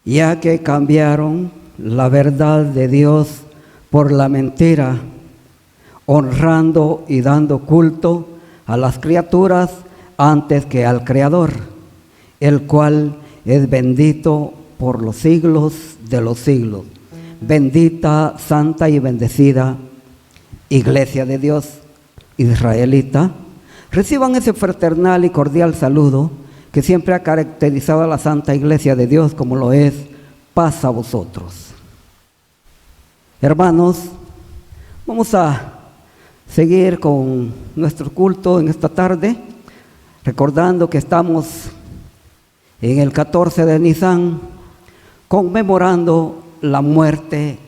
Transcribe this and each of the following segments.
ya que cambiaron la verdad de Dios por la mentira, honrando y dando culto a las criaturas antes que al Creador, el cual es bendito por los siglos de los siglos. Bendita, santa y bendecida Iglesia de Dios israelita, reciban ese fraternal y cordial saludo que siempre ha caracterizado a la Santa Iglesia de Dios, como lo es: paz a vosotros. Hermanos, vamos a seguir con nuestro culto en esta tarde, recordando que estamos en el 14 de Nisan, conmemorando la muerte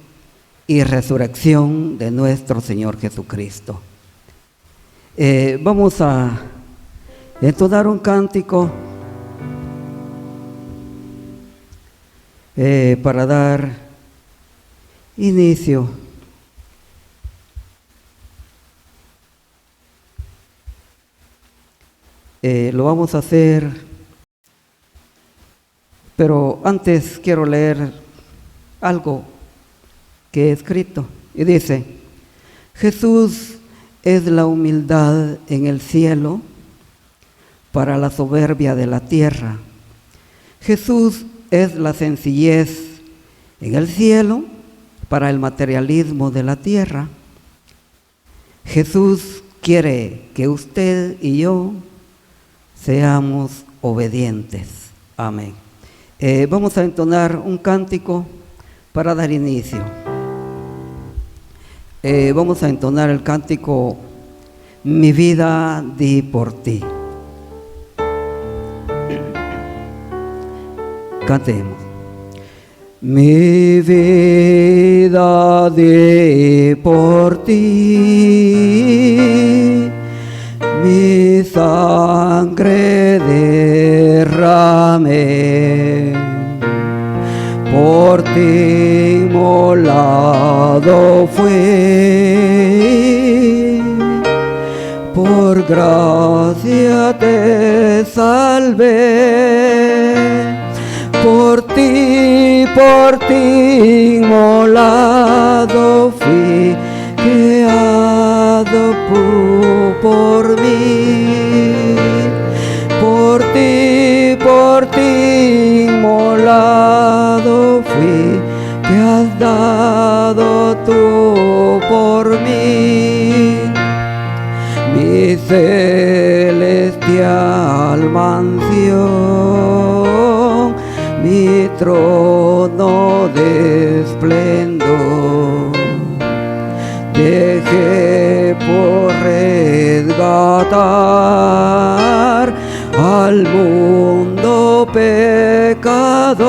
y resurrección de nuestro Señor Jesucristo. Vamos a entonar un cántico para dar inicio. Lo vamos a hacer, pero antes quiero leer algo que he escrito, y dice: Jesús es la humildad en el cielo para la soberbia de la tierra. Jesús es la sencillez en el cielo para el materialismo de la tierra. Jesús quiere que usted y yo seamos obedientes. Amén. Vamos a entonar un cántico para dar inicio. Vamos a entonar el cántico Mi vida di por ti. Cantemos. Mi vida di por ti, mi sangre derramé, por ti inmolado fue, por gracia te salvé, por ti inmolado fui, creado por mí, por ti inmolado fui, que has dado tú por mí, mi celestial mansión, mi trono de esplendor, dejé por resgatar al mundo pecador.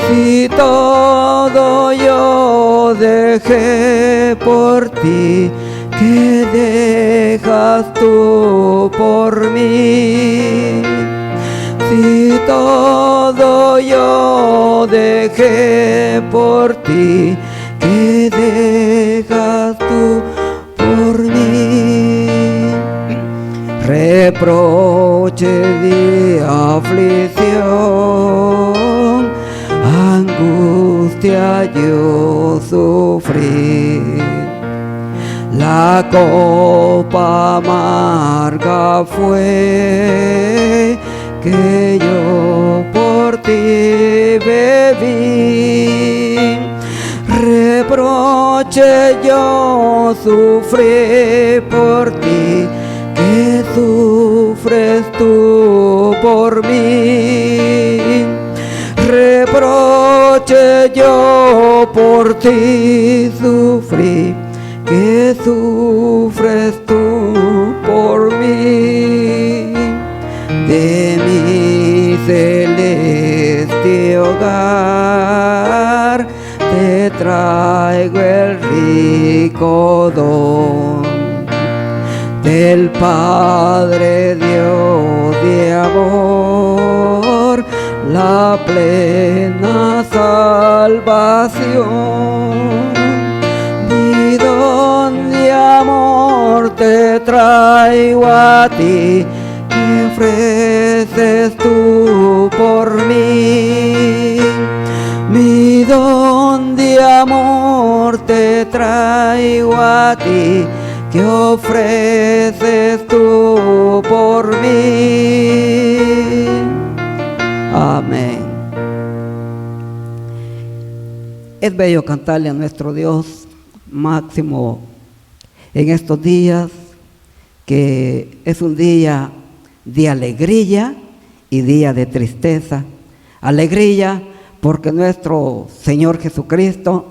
Si todo yo dejé por ti, ¿qué dejas tú por mí? Si todo yo dejé por ti, ¿qué dejas tú por mí? Reproche de aflicción, angustia yo sufrí, la copa amarga fue que yo por ti bebí, reproche yo sufrí por ti, que sufres tú por mí, reproche yo por ti sufrí, que sufres tú por mí. De mi celeste hogar te traigo el rico don del Padre Dios de amor, la plena salvación. Mi don de amor te traigo a ti, ¿Qué ofreces tú por mí? Mi don de amor te traigo a ti. ¿Qué ofreces tú por mí? Amén. Es bello cantarle a nuestro Dios, máximo en estos días, que es un día de alegría y día de tristeza. Alegría porque nuestro Señor Jesucristo,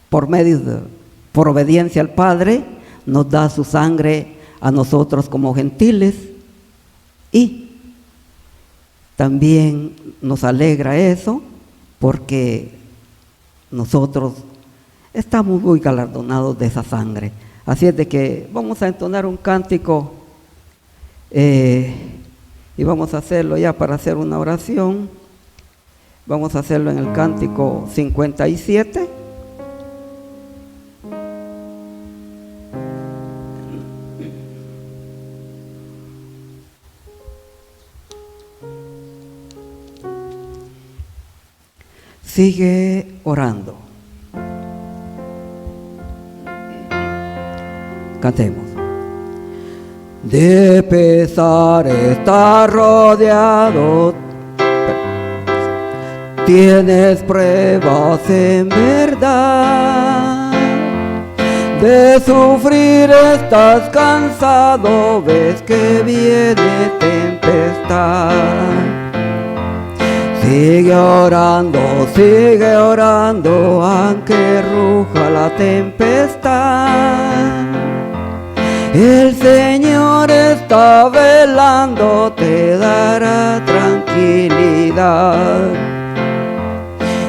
por obediencia al Padre, nos da su sangre a nosotros como gentiles, y también nos alegra eso porque nosotros estamos muy galardonados de esa sangre. Así es de que vamos a entonar un cántico y vamos a hacerlo ya para hacer una oración. Vamos a hacerlo en el cántico 57. Sigue orando. Cantemos. De pesar estar rodeado, tienes pruebas en verdad. De sufrir estás cansado, ves que viene tempestad. Sigue orando, aunque ruja la tempestad. El Señor está velando, te dará tranquilidad.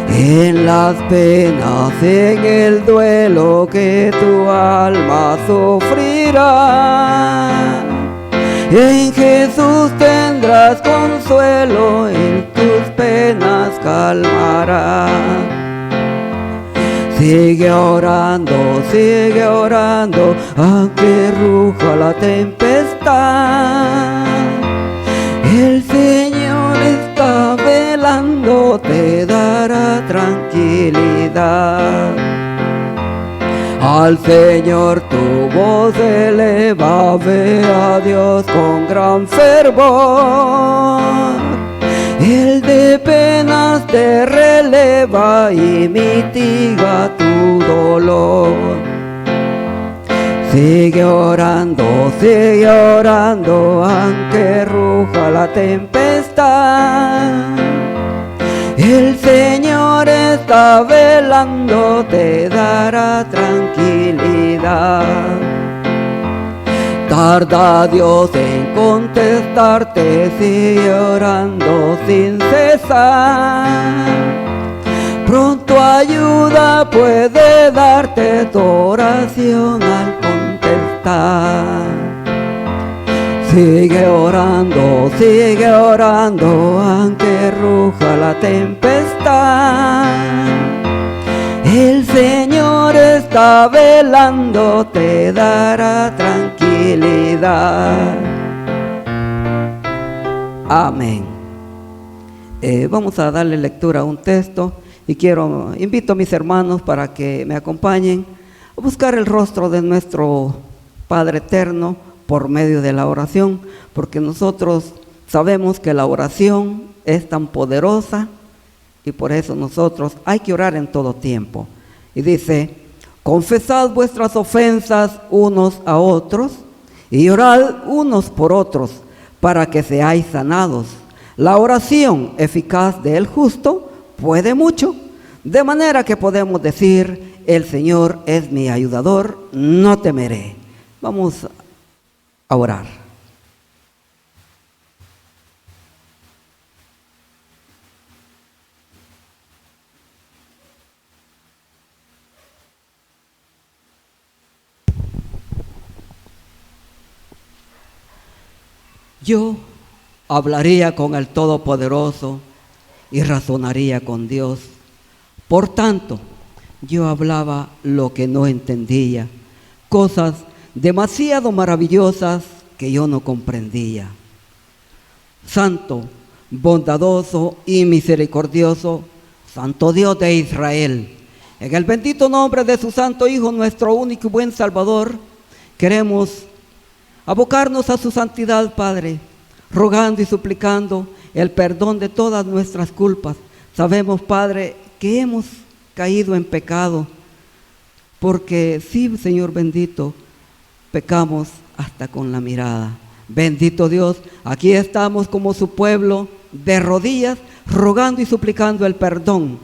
En las penas, en el duelo que tu alma sufrirá, en Jesús tendrás consuelo, en tus penas calmará. Sigue orando, aunque ruja la tempestad. El Señor está velando, te dará tranquilidad. Al Señor tu voz eleva, ve a Dios con gran fervor. Él de penas te releva y mitiga tu dolor. Sigue orando, aunque ruja la tempestad. El Señor está velando, te dará tranquilidad. Tarda Dios en contestarte, sigue orando sin cesar. Pronto ayuda puede darte tu oración al contestar. Sigue orando, aunque ruja la tempestad. El Señor está velando, te dará tranquilidad. Amén. Vamos a darle lectura a un texto y invito a mis hermanos para que me acompañen a buscar el rostro de nuestro Padre Eterno por medio de la oración, porque nosotros sabemos que la oración es tan poderosa y por eso nosotros hay que orar en todo tiempo. Y dice: confesad vuestras ofensas unos a otros y orad unos por otros para que seáis sanados. La oración eficaz del justo puede mucho, de manera que podemos decir: el Señor es mi ayudador, no temeré. Vamos a orar. Yo hablaría con el Todopoderoso y razonaría con Dios. Por tanto, yo hablaba lo que no entendía, cosas demasiado maravillosas que yo no comprendía. santo, bondadoso y misericordioso, Santo Dios de Israel. En el bendito nombre de su Santo Hijo, nuestro único y buen Salvador, queremos abocarnos a su santidad, Padre, rogando y suplicando el perdón de todas nuestras culpas. Sabemos, Padre, que hemos caído en pecado, porque sí, Señor bendito, pecamos hasta con la mirada. Bendito Dios, aquí estamos como su pueblo de rodillas, rogando y suplicando el perdón.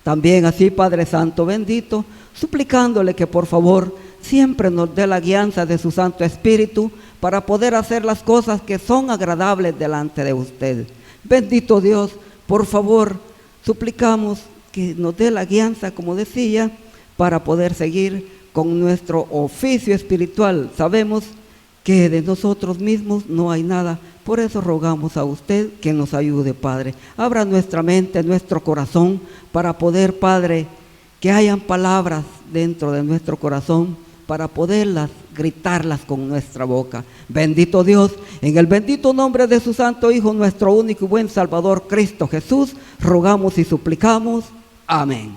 También así, Padre Santo bendito, suplicándole que por favor siempre nos dé la guianza de su Santo Espíritu para poder hacer las cosas que son agradables delante de usted. Bendito Dios, por favor, suplicamos que nos dé la guianza, como decía, para poder seguir con nuestro oficio espiritual. Sabemos que de nosotros mismos no hay nada, por eso rogamos a usted que nos ayude, Padre. Abra nuestra mente, nuestro corazón, para poder, Padre, que hayan palabras dentro de nuestro corazón, para poderlas gritarlas con nuestra boca. Bendito Dios, en el bendito nombre de su Santo Hijo, nuestro único y buen Salvador, Cristo Jesús, rogamos y suplicamos. Amén.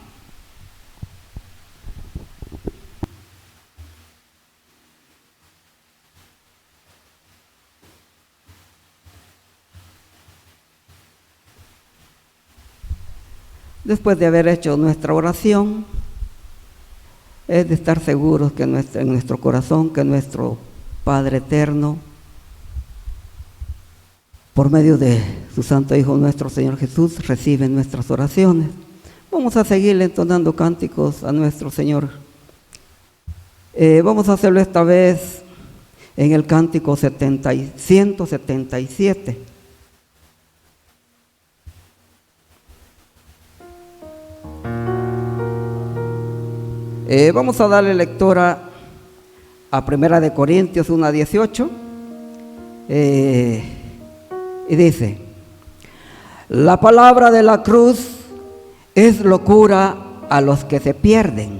Después de haber hecho nuestra oración, es de estar seguros que en nuestro corazón, que nuestro Padre eterno, por medio de su Santo Hijo, nuestro Señor Jesús, recibe nuestras oraciones. Vamos a seguir entonando cánticos a nuestro Señor. Vamos a hacerlo esta vez en el cántico 177. Vamos a darle lectura a 1 Corintios 1:18 y dice: la palabra de la cruz es locura a los que se pierden,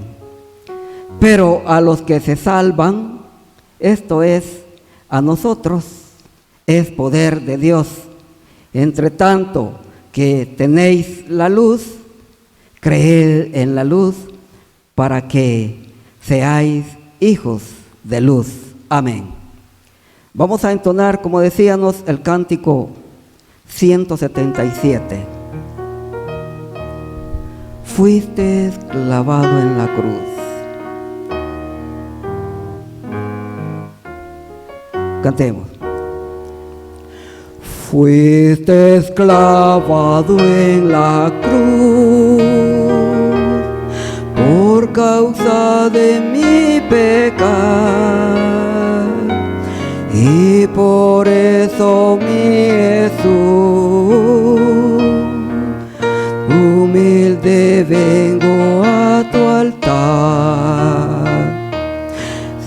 pero a los que se salvan, esto es, a nosotros, es poder de Dios. Entre tanto que tenéis la luz, creed en la luz, para que seáis hijos de luz. Amén. Vamos a entonar, como decíamos, el cántico 177. Fuiste clavado en la cruz. Cantemos. Fuiste clavado en la cruz por causa de mi pecado, y por eso mi Jesús, humilde vengo a tu altar.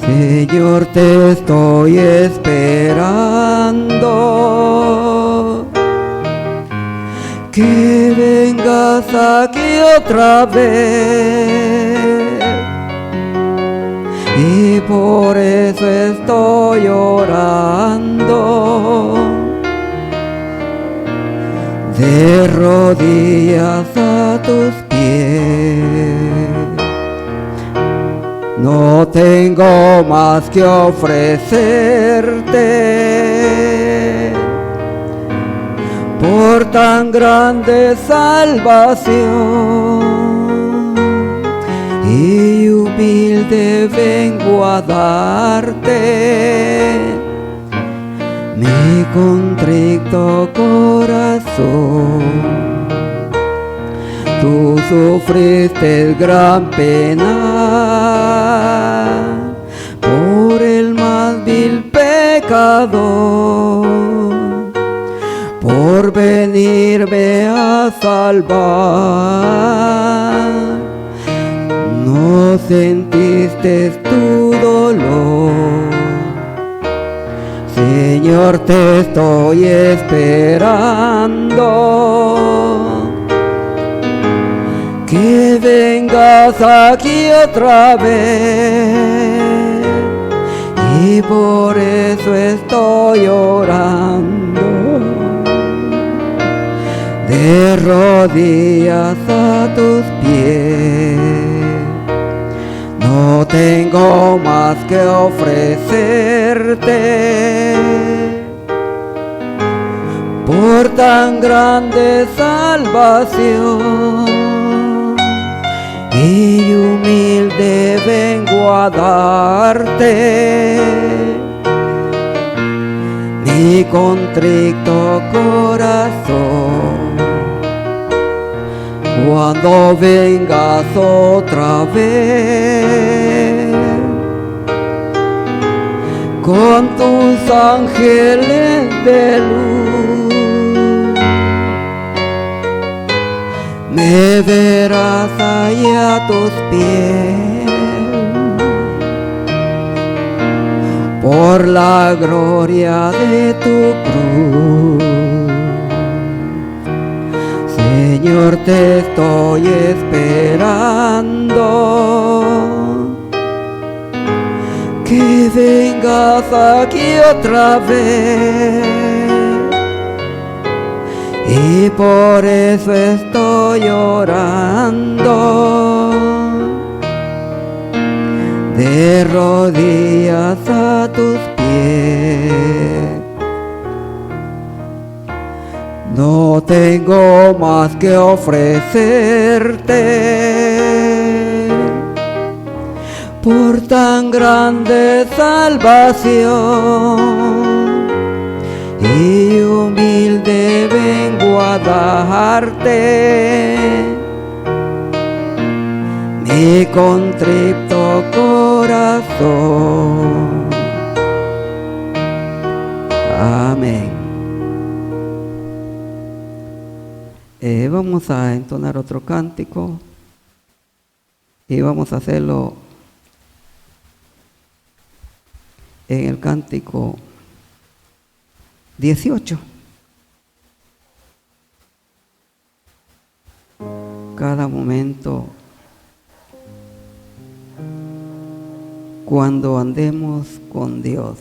Señor, te estoy esperando, que vengas aquí otra vez, y por eso estoy orando de rodillas a tus pies. No tengo más que ofrecerte por tan grande salvación, y humilde vengo a darte mi contrito corazón. Tú sufriste gran pena por el más vil pecador, por venirme a salvar. No sentiste tu dolor. Señor, te estoy esperando, que vengas aquí otra vez, y por eso estoy orando rodillas a tus pies. No tengo más que ofrecerte por tan grande salvación, y humilde vengo a darte mi contrito corazón. Cuando vengas otra vez con tus ángeles de luz, me verás allá a tus pies, por la gloria de tu cruz. Señor, te estoy esperando, que vengas aquí otra vez, y por eso estoy orando de rodillas a tus pies. No tengo más que ofrecerte por tan grande salvación, y humilde vengo a darte mi contrito corazón. Amén. Vamos a entonar otro cántico y vamos a hacerlo en el cántico 18. Cada momento, cuando andemos con Dios,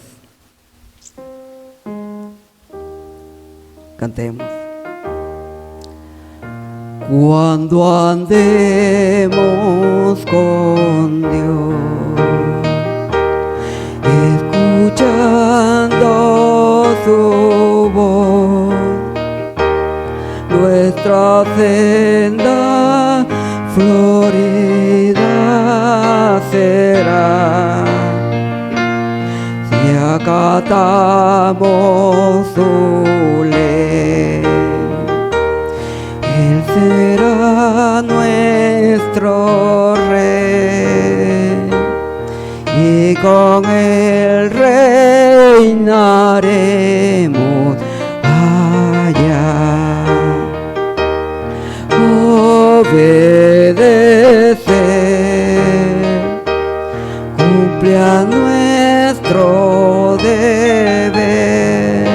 cantemos. Cuando andemos con Dios, escuchando su voz, nuestra senda florida será, si acatamos su ley. Él será nuestro Rey, y con Él reinaremos allá. Obedecer cumple a nuestro deber.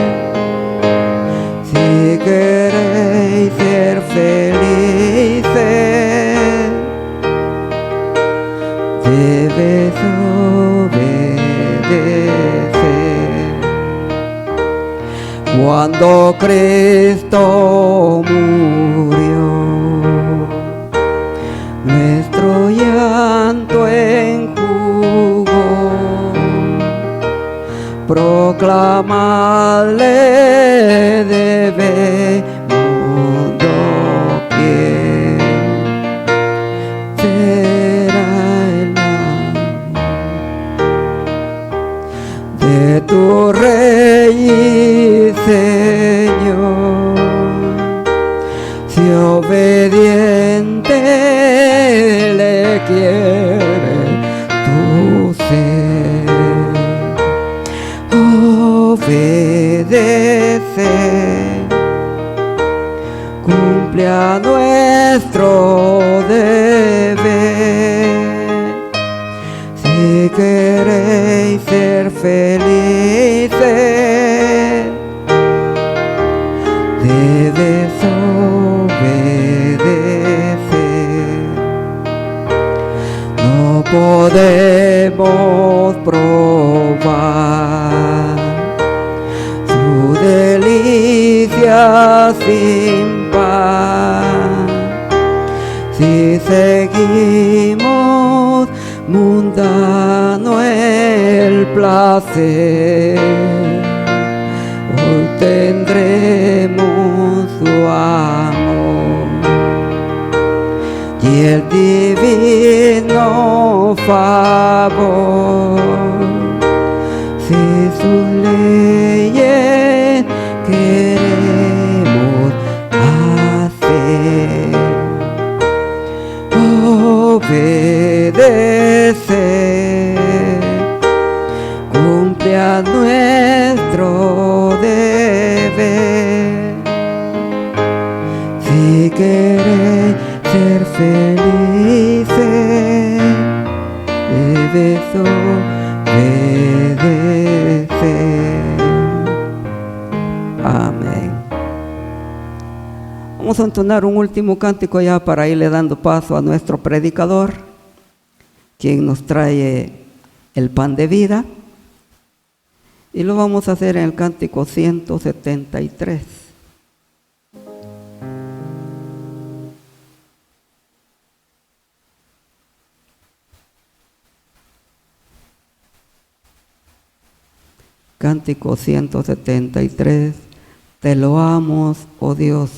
Si queréis ser felices, debes obedecer. Cuando Cristo murió, nuestro llanto enjugó, proclamarle debemos doquier. Será el amor de tu Rey y Señor, si obediente le quiere tu ser. Obedece, cumple a nuestro deber. Si queréis ser felices, debes obedecer. No podemos probar su delicia sin par, seguimos mundano el placer, hoy tendremos su amor y el divino favor. Si sus leyes queremos hacer, obedecer, cumple a nuestro deber. Si queréis ser felices, debes obedecer. Amén. Vamos a entonar un último cántico ya para irle dando paso a nuestro predicador, quien nos trae el pan de vida. Y lo vamos a hacer en el cántico 173. Cántico 173. Te loamos, oh Dios.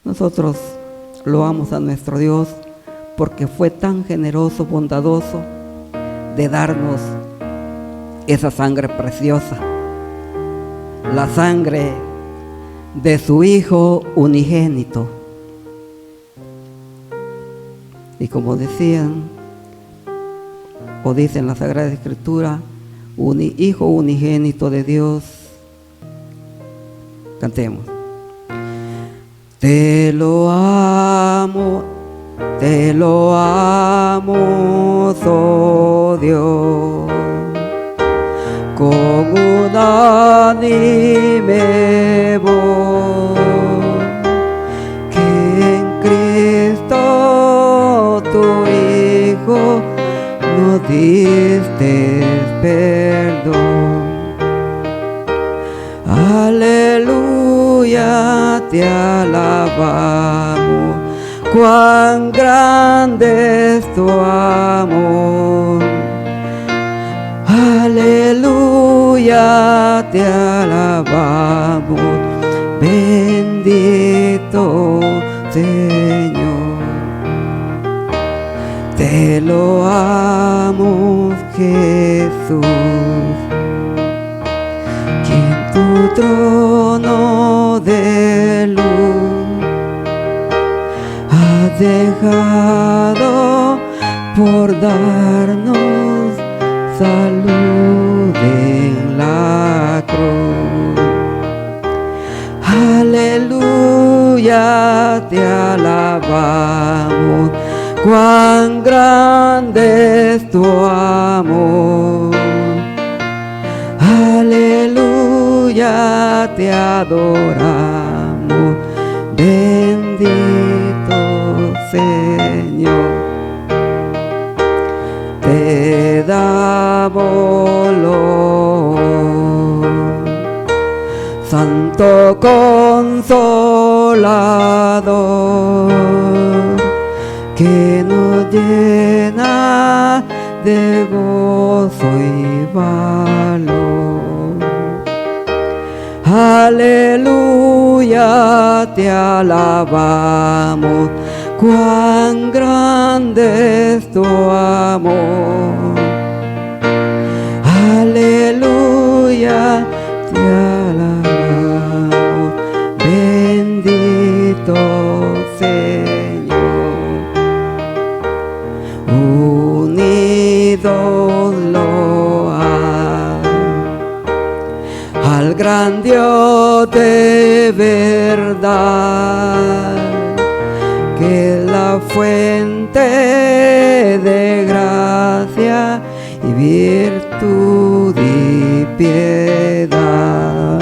Nosotros loamos a nuestro Dios porque fue tan generoso, bondadoso de darnos esa sangre preciosa, la sangre de su Hijo unigénito. Y como decían, o dice en la Sagrada Escritura, Hijo unigénito de Dios. Cantemos. Te lo amo, oh Dios, con unánime voz, que en Cristo tu Hijo nos diste perdón. Aleluya, te alabamos, cuán grande es tu amor. Aleluya, te alabamos, bendito Señor. Te lo amo, Jesús, quien tu trono de luz has dejado por darnos salud en la cruz. Aleluya, te alabamos, cuán grande es tu amor. Aleluya, te adoramos, bendito Señor. Te damos olor, Santo Consolador, que nos llena de gozo y valor. Aleluya, te alabamos, cuán grande es tu amor. Aleluya, te alabamos, bendito Señor. Unidos loa al gran Dios de verdad, que es la fuente de gracia y virtud y piedad.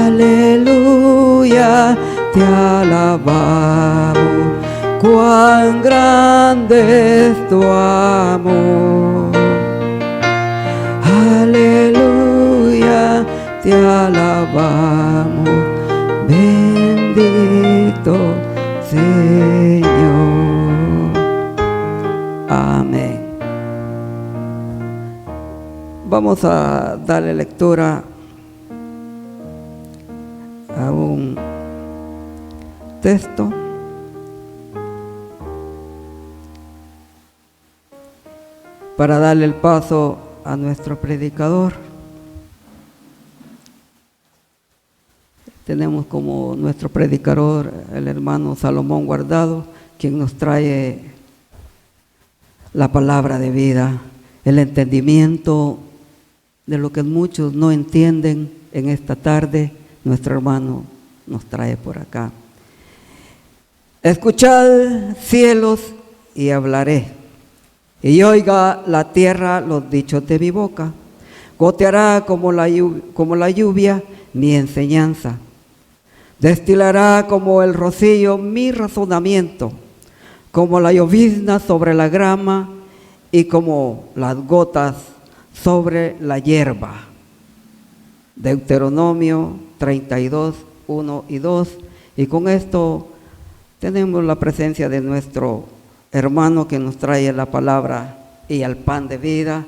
Aleluya, te alabamos, cuán grande es tu amor. Aleluya, te alabamos, bendito Señor. Vamos a darle lectura a un texto para darle el paso a nuestro predicador. Tenemos como nuestro predicador el hermano Salomón Guardado, quien nos trae la palabra de vida, el entendimiento de lo que muchos no entienden en esta tarde. Nuestro hermano nos trae por acá. Escuchad, cielos, y hablaré, y oiga la tierra los dichos de mi boca. Goteará como la lluvia mi enseñanza, destilará como el rocío mi razonamiento, como la llovizna sobre la grama y como las gotas sobre la hierba. Deuteronomio 32, 1 y 2. Y con esto tenemos la presencia de nuestro hermano que nos trae la palabra y el pan de vida,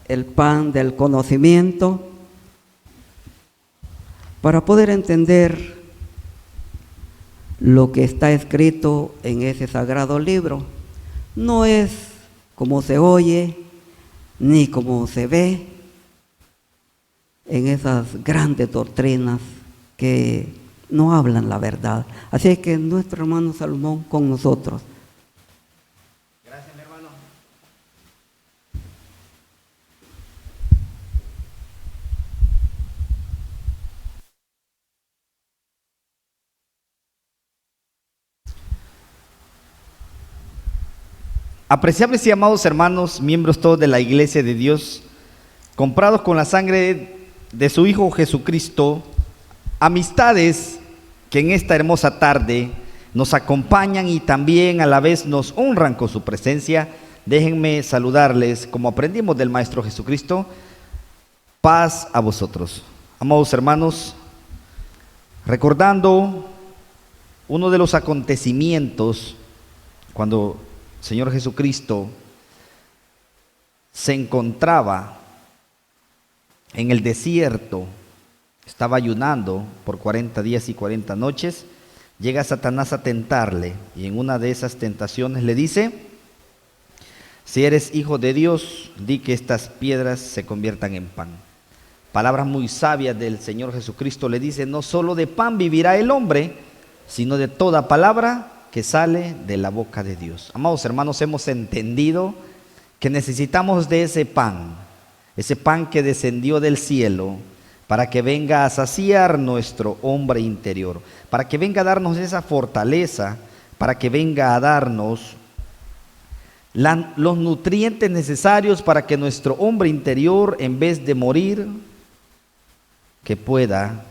el pan del conocimiento, para poder entender lo que está escrito en ese sagrado libro. No es como se oye ni como se ve en esas grandes doctrinas que no hablan la verdad. Así es que nuestro hermano Salomón con nosotros. Gracias, mi hermano. Apreciables y amados hermanos, miembros todos de la Iglesia de Dios, comprados con la sangre de su Hijo Jesucristo, amistades que en esta hermosa tarde nos acompañan y también a la vez nos honran con su presencia, déjenme saludarles como aprendimos del Maestro Jesucristo. Paz a vosotros. Amados hermanos, recordando uno de los acontecimientos cuando Señor Jesucristo se encontraba en el desierto, estaba ayunando por 40 días y 40 noches, llega Satanás a tentarle y en una de esas tentaciones le dice: si eres hijo de Dios, di que estas piedras se conviertan en pan. Palabras muy sabias del Señor Jesucristo. Le dice: no solo de pan vivirá el hombre, sino de toda palabra que sale de la boca de Dios. Amados hermanos, hemos entendido que necesitamos de ese pan que descendió del cielo, para que venga a saciar nuestro hombre interior, para que venga a darnos esa fortaleza, para que venga a darnos los nutrientes necesarios para que nuestro hombre interior, en vez de morir, que pueda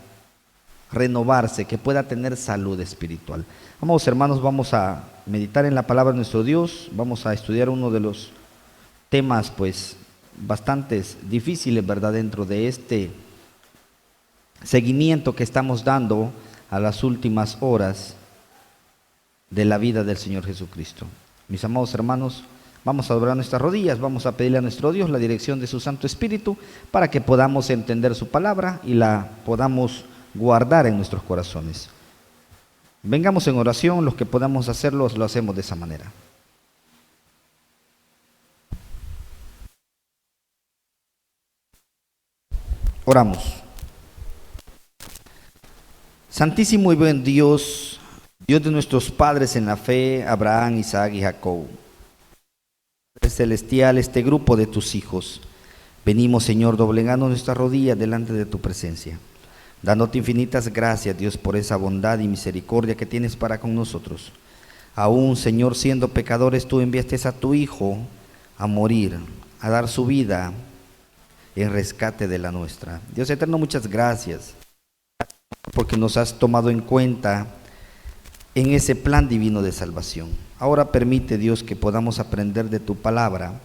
renovarse, que pueda tener salud espiritual. Amados hermanos, vamos a meditar en la palabra de nuestro Dios, vamos a estudiar uno de los temas pues bastante difíciles, ¿verdad?, dentro de este seguimiento que estamos dando a las últimas horas de la vida del Señor Jesucristo. Mis amados hermanos, vamos a doblar nuestras rodillas, vamos a pedirle a nuestro Dios la dirección de su Santo Espíritu para que podamos entender su palabra y la podamos guardar en nuestros corazones. Vengamos en oración, los que podamos hacerlo, lo hacemos de esa manera. Oramos. Santísimo y buen Dios, Dios de nuestros padres en la fe, Abraham, Isaac y Jacob, Padre celestial, este grupo de tus hijos, venimos, Señor, doblegando nuestras rodillas delante de tu presencia, dándote infinitas gracias, Dios, por esa bondad y misericordia que tienes para con nosotros. Aún, Señor, siendo pecadores, tú enviaste a tu Hijo a morir, a dar su vida en rescate de la nuestra. Dios eterno, muchas gracias, porque nos has tomado en cuenta en ese plan divino de salvación. Ahora permite, Dios, que podamos aprender de tu palabra,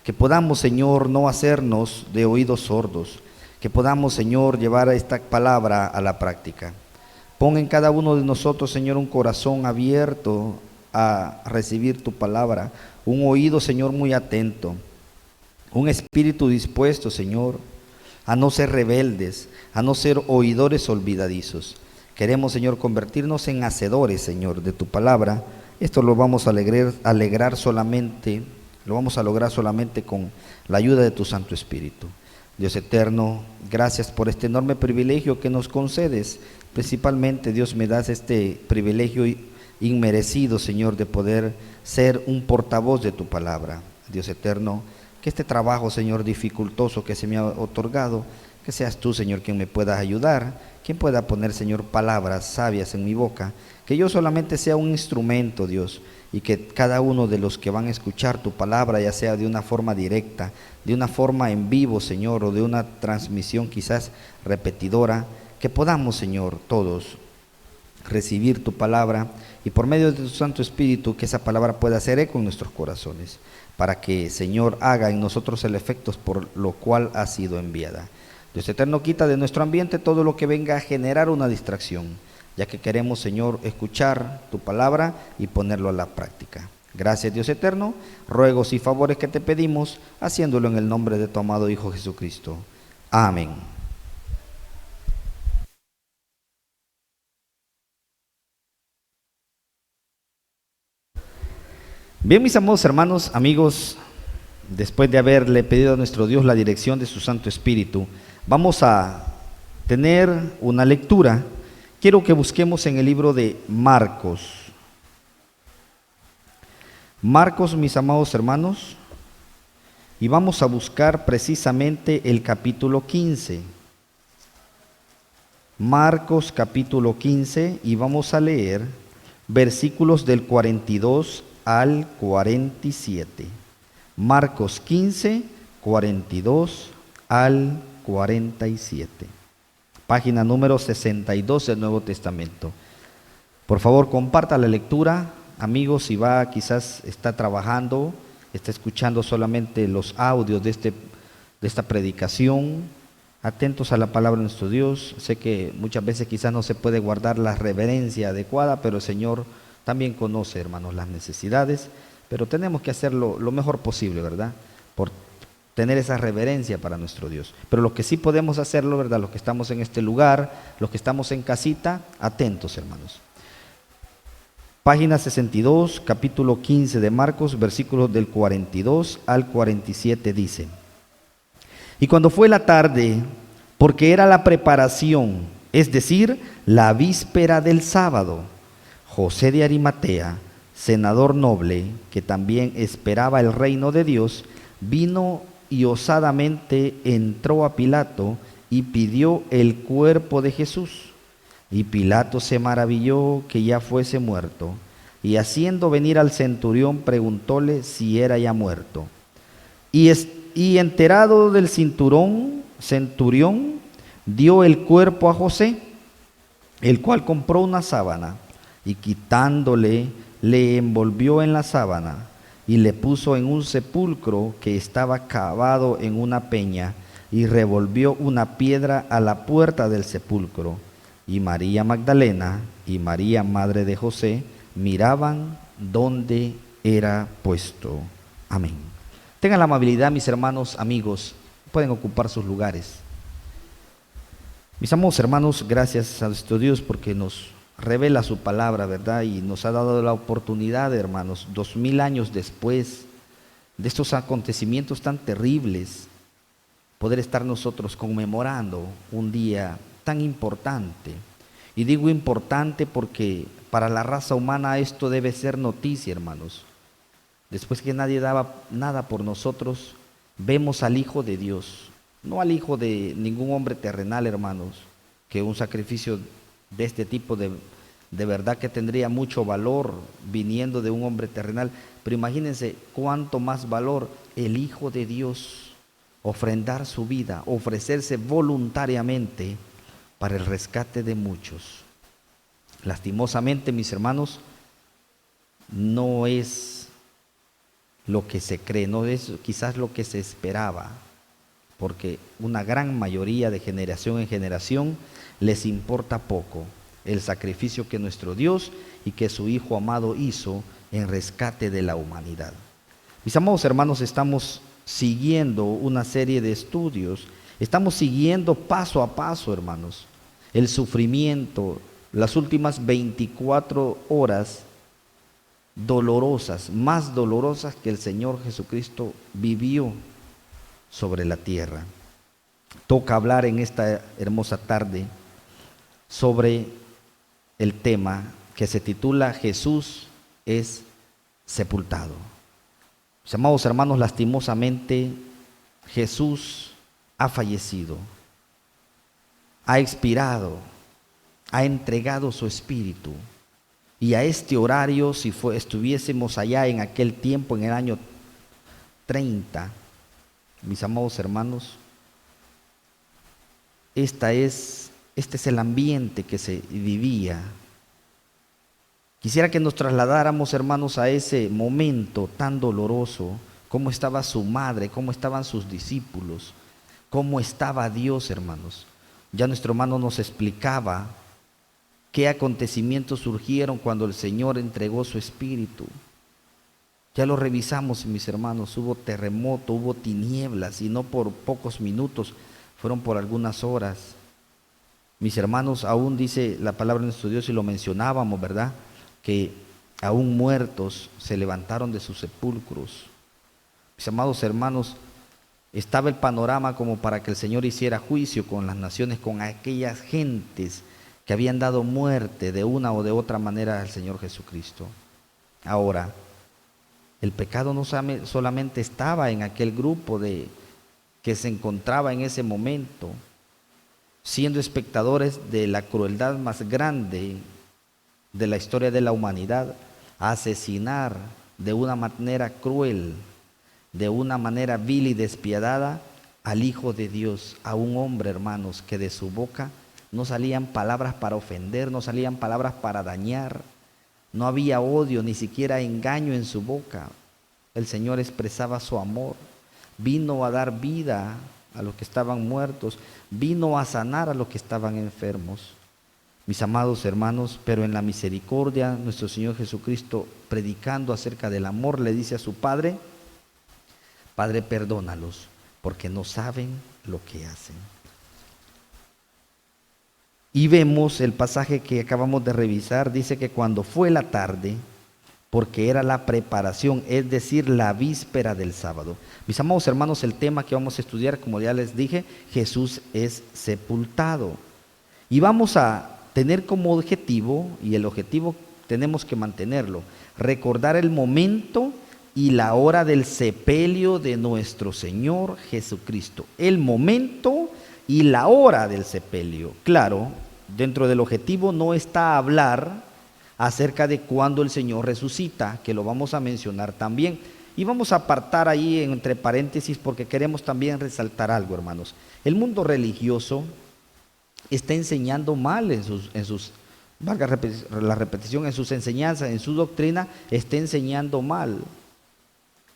que podamos, Señor, no hacernos de oídos sordos, que podamos, Señor, llevar esta palabra a la práctica. Pon en cada uno de nosotros, Señor, un corazón abierto a recibir tu palabra, un oído, Señor, muy atento un espíritu dispuesto, Señor, a no ser rebeldes, a no ser oidores olvidadizos. Queremos, Señor, convertirnos en hacedores, Señor, de tu palabra. Esto lo vamos a lograr solamente con la ayuda de tu Santo Espíritu. Dios eterno, gracias por este enorme privilegio que nos concedes. Principalmente, Dios, me das este privilegio inmerecido, Señor, de poder ser un portavoz de tu palabra. Dios eterno, que este trabajo, Señor, dificultoso que se me ha otorgado, que seas tú, Señor, quien me pueda ayudar, quien pueda poner, Señor, palabras sabias en mi boca, que yo solamente sea un instrumento, Dios, y que cada uno de los que van a escuchar tu palabra, ya sea de una forma directa, de una forma en vivo, Señor, o de una transmisión quizás repetidora, que podamos, Señor, todos recibir tu palabra y por medio de tu Santo Espíritu que esa palabra pueda hacer eco en nuestros corazones, para que, Señor, haga en nosotros el efecto por lo cual ha sido enviada. Dios eterno, quita de nuestro ambiente todo lo que venga a generar una distracción, ya que queremos, Señor, escuchar tu palabra y ponerlo a la práctica. Gracias, Dios eterno, ruegos y favores que te pedimos, haciéndolo en el nombre de tu amado Hijo Jesucristo. Amén. Bien, mis amados hermanos, amigos, después de haberle pedido a nuestro Dios la dirección de su Santo Espíritu, vamos a tener una lectura. Quiero que busquemos en el libro de Marcos. Marcos, mis amados hermanos, y vamos a buscar precisamente el capítulo 15. Marcos capítulo 15, y vamos a leer versículos del 42 al 47. Marcos 15, 42 al 47. Página número 62 del Nuevo Testamento. Por favor, comparta la lectura. Amigos, si quizás está trabajando, está escuchando solamente los audios de esta predicación, atentos a la palabra de nuestro Dios. Sé que muchas veces quizás no se puede guardar la reverencia adecuada, pero el Señor también conoce, hermanos, las necesidades, pero tenemos que hacerlo lo mejor posible, ¿verdad? Por tener esa reverencia para nuestro Dios. Pero lo que sí podemos hacerlo, ¿verdad? Los que estamos en este lugar, los que estamos en casita, atentos, hermanos. Página 62, capítulo 15 de Marcos, versículos del 42 al 47 dice: Y cuando fue la tarde, porque era la preparación, es decir, la víspera del sábado, José de Arimatea, senador noble, que también esperaba el reino de Dios, vino y osadamente entró a Pilato y pidió el cuerpo de Jesús. Y Pilato se maravilló que ya fuese muerto, y haciendo venir al centurión preguntóle si era ya muerto. Y enterado del centurión dio el cuerpo a José, el cual compró una sábana, y quitándole, le envolvió en la sábana, y le puso en un sepulcro que estaba cavado en una peña, y revolvió una piedra a la puerta del sepulcro. Y María Magdalena y María, madre de José, miraban dónde era puesto. Amén. Tengan la amabilidad, mis hermanos, amigos, pueden ocupar sus lugares. Mis amados hermanos, gracias a nuestro Dios porque nos revela su palabra, ¿verdad? Y nos ha dado la oportunidad, hermanos, 2000 años después de estos acontecimientos tan terribles, poder estar nosotros conmemorando un día tan importante. Y digo importante porque para la raza humana esto debe ser noticia, hermanos. Después que nadie daba nada por nosotros, vemos al Hijo de Dios, no al hijo de ningún hombre terrenal, hermanos, que un sacrificio de este tipo de verdad que tendría mucho valor viniendo de un hombre terrenal, pero imagínense cuánto más valor el Hijo de Dios, ofrendar su vida, ofrecerse voluntariamente para el rescate de muchos. Lastimosamente, mis hermanos, no es lo que se cree, no es quizás lo que se esperaba, porque una gran mayoría de generación en generación les importa poco el sacrificio que nuestro Dios y que su Hijo amado hizo en rescate de la humanidad. Mis amados hermanos, estamos siguiendo una serie de estudios. Estamos siguiendo paso a paso, hermanos, el sufrimiento, las últimas 24 horas dolorosas, más dolorosas que el Señor Jesucristo vivió sobre la tierra. Toca hablar en esta hermosa tarde sobre el tema que se titula Jesús es sepultado. Mis amados hermanos, lastimosamente Jesús ha fallecido, ha expirado, ha entregado su espíritu. Y a este horario, si estuviésemos allá en aquel tiempo, en el año 30, mis amados hermanos, este es el ambiente que se vivía. Quisiera que nos trasladáramos, hermanos, a ese momento tan doloroso, cómo estaba su madre, cómo estaban sus discípulos, cómo estaba Dios, hermanos. Ya nuestro hermano nos explicaba qué acontecimientos surgieron cuando el Señor entregó su espíritu. Ya lo revisamos, mis hermanos, hubo terremoto, hubo tinieblas, y no por pocos minutos, fueron por algunas horas. Mis hermanos, aún dice la palabra de nuestro Dios, y lo mencionábamos, ¿verdad?, que aún muertos se levantaron de sus sepulcros. Mis amados hermanos, estaba el panorama como para que el Señor hiciera juicio con las naciones, con aquellas gentes que habían dado muerte de una o de otra manera al Señor Jesucristo. Ahora, el pecado no solamente estaba en aquel grupo que se encontraba en ese momento, siendo espectadores de la crueldad más grande de la historia de la humanidad, asesinar de una manera cruel, de una manera vil y despiadada al Hijo de Dios, a un hombre, hermanos, que de su boca no salían palabras para ofender, no salían palabras para dañar, no había odio, ni siquiera engaño en su boca. El Señor expresaba su amor, vino a dar vida a los que estaban muertos, vino a sanar a los que estaban enfermos. Mis amados hermanos, pero en la misericordia, nuestro Señor Jesucristo, predicando acerca del amor, le dice a su Padre: Padre, perdónalos, porque no saben lo que hacen. Y vemos el pasaje que acabamos de revisar, dice que cuando fue la tarde, porque era la preparación, es decir, la víspera del sábado. Mis amados hermanos, el tema que vamos a estudiar, como ya les dije, Jesús es sepultado. Y vamos a tener como objetivo, y el objetivo tenemos que mantenerlo, recordar el momento y la hora del sepelio de nuestro Señor Jesucristo. El momento y la hora del sepelio. Claro, dentro del objetivo no está hablar acerca de cuándo el Señor resucita, que lo vamos a mencionar también. Y vamos a apartar ahí entre paréntesis porque queremos también resaltar algo, hermanos. El mundo religioso está enseñando mal en sus valga la repetición, en sus enseñanzas, en su doctrina, está enseñando mal.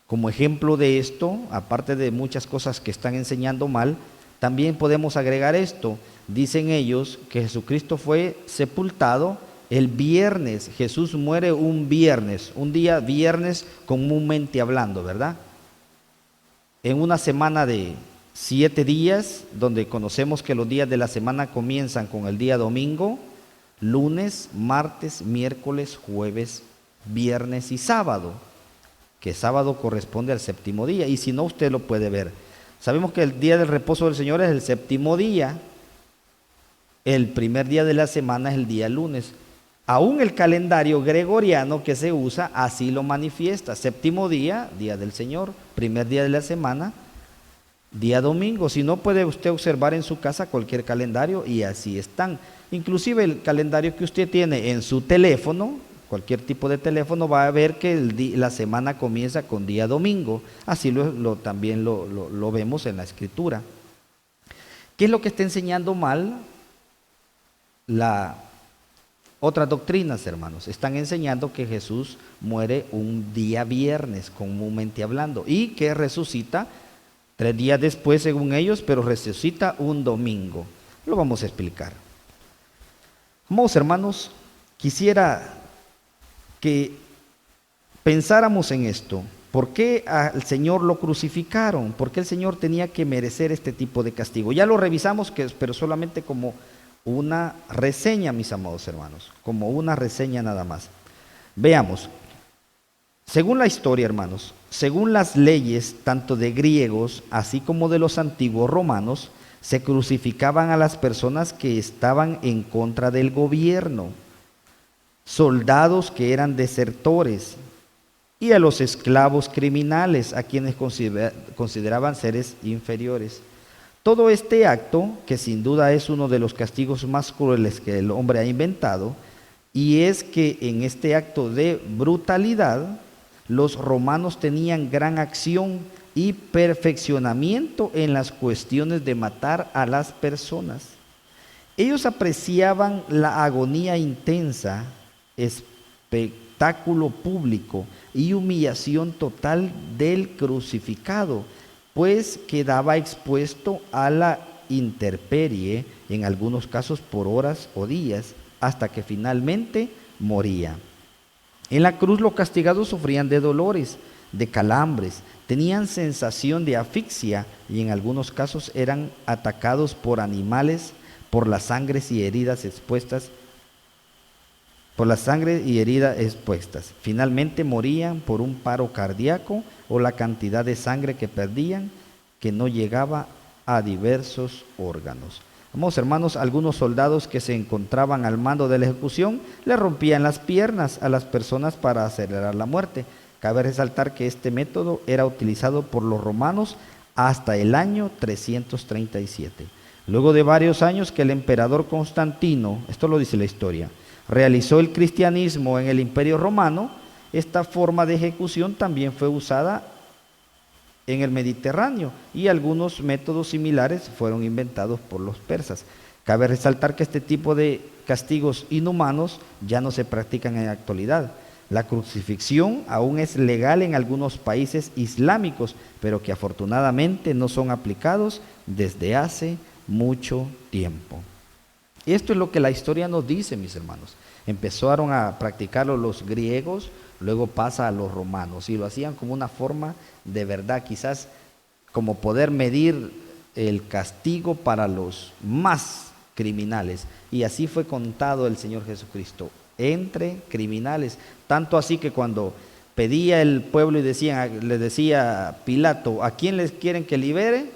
Como ejemplo de esto, aparte de muchas cosas que están enseñando mal, también podemos agregar esto. Dicen ellos que Jesucristo fue sepultado el viernes. Jesús muere un viernes, un día viernes comúnmente hablando, ¿verdad? En una semana de 7 días, donde conocemos que los días de la semana comienzan con el día domingo, lunes, martes, miércoles, jueves, viernes y sábado, que sábado corresponde al séptimo día, y si no, usted lo puede ver. Sabemos que el día del reposo del Señor es el séptimo día, el primer día de la semana es el día lunes. Aún el calendario gregoriano que se usa así lo manifiesta: séptimo día, día del Señor, primer día de la semana, día domingo. Si no, puede usted observar en su casa cualquier calendario y así están. Inclusive el calendario que usted tiene en su teléfono, cualquier tipo de teléfono, va a ver que la semana comienza con día domingo. Así también lo vemos en la Escritura. ¿Qué es lo que está enseñando mal? Otras doctrinas, hermanos, están enseñando que Jesús muere un día viernes, comúnmente hablando, y que resucita 3 días después, según ellos, pero resucita un domingo. Lo vamos a explicar. Amados hermanos, quisiera que pensáramos en esto, ¿Por qué al Señor lo crucificaron? ¿Por qué el Señor tenía que merecer este tipo de castigo? Ya lo revisamos, pero solamente como una reseña, mis amados hermanos, como una reseña nada más. Veamos, según la historia, hermanos, según las leyes tanto de griegos así como de los antiguos romanos, se crucificaban a las personas que estaban en contra del gobierno, soldados que eran desertores, y a los esclavos criminales, a quienes consideraban seres inferiores. Todo este acto, que sin duda es uno de los castigos más crueles que el hombre ha inventado, y es que en este acto de brutalidad, los romanos tenían gran acción y perfeccionamiento en las cuestiones de matar a las personas. Ellos apreciaban la agonía intensa, espectáculo público y humillación total del crucificado, pues quedaba expuesto a la intemperie, en algunos casos por horas o días, hasta que finalmente moría. En la cruz los castigados sufrían de dolores, de calambres, tenían sensación de asfixia y en algunos casos eran atacados por animales, por las sangres y heridas expuestas. Finalmente morían por un paro cardíaco o la cantidad de sangre que perdían, que no llegaba a diversos órganos. Amados hermanos, algunos soldados que se encontraban al mando de la ejecución le rompían las piernas a las personas para acelerar la muerte. Cabe resaltar que este método era utilizado por los romanos hasta el año 337. Luego de varios años que el emperador Constantino, esto lo dice la historia, realizó el cristianismo en el Imperio Romano, esta forma de ejecución también fue usada en el Mediterráneo y algunos métodos similares fueron inventados por los persas. Cabe resaltar que este tipo de castigos inhumanos ya no se practican en la actualidad. La crucifixión aún es legal en algunos países islámicos, pero que afortunadamente no son aplicados desde hace mucho tiempo. Y esto es lo que la historia nos dice, mis hermanos. Empezaron a practicarlo los griegos, luego pasa a los romanos y lo hacían como una forma de verdad, quizás como poder medir el castigo para los más criminales. Y así fue contado el Señor Jesucristo, entre criminales. Tanto así que cuando pedía el pueblo y le decía Pilato, ¿a quién les quieren que libere?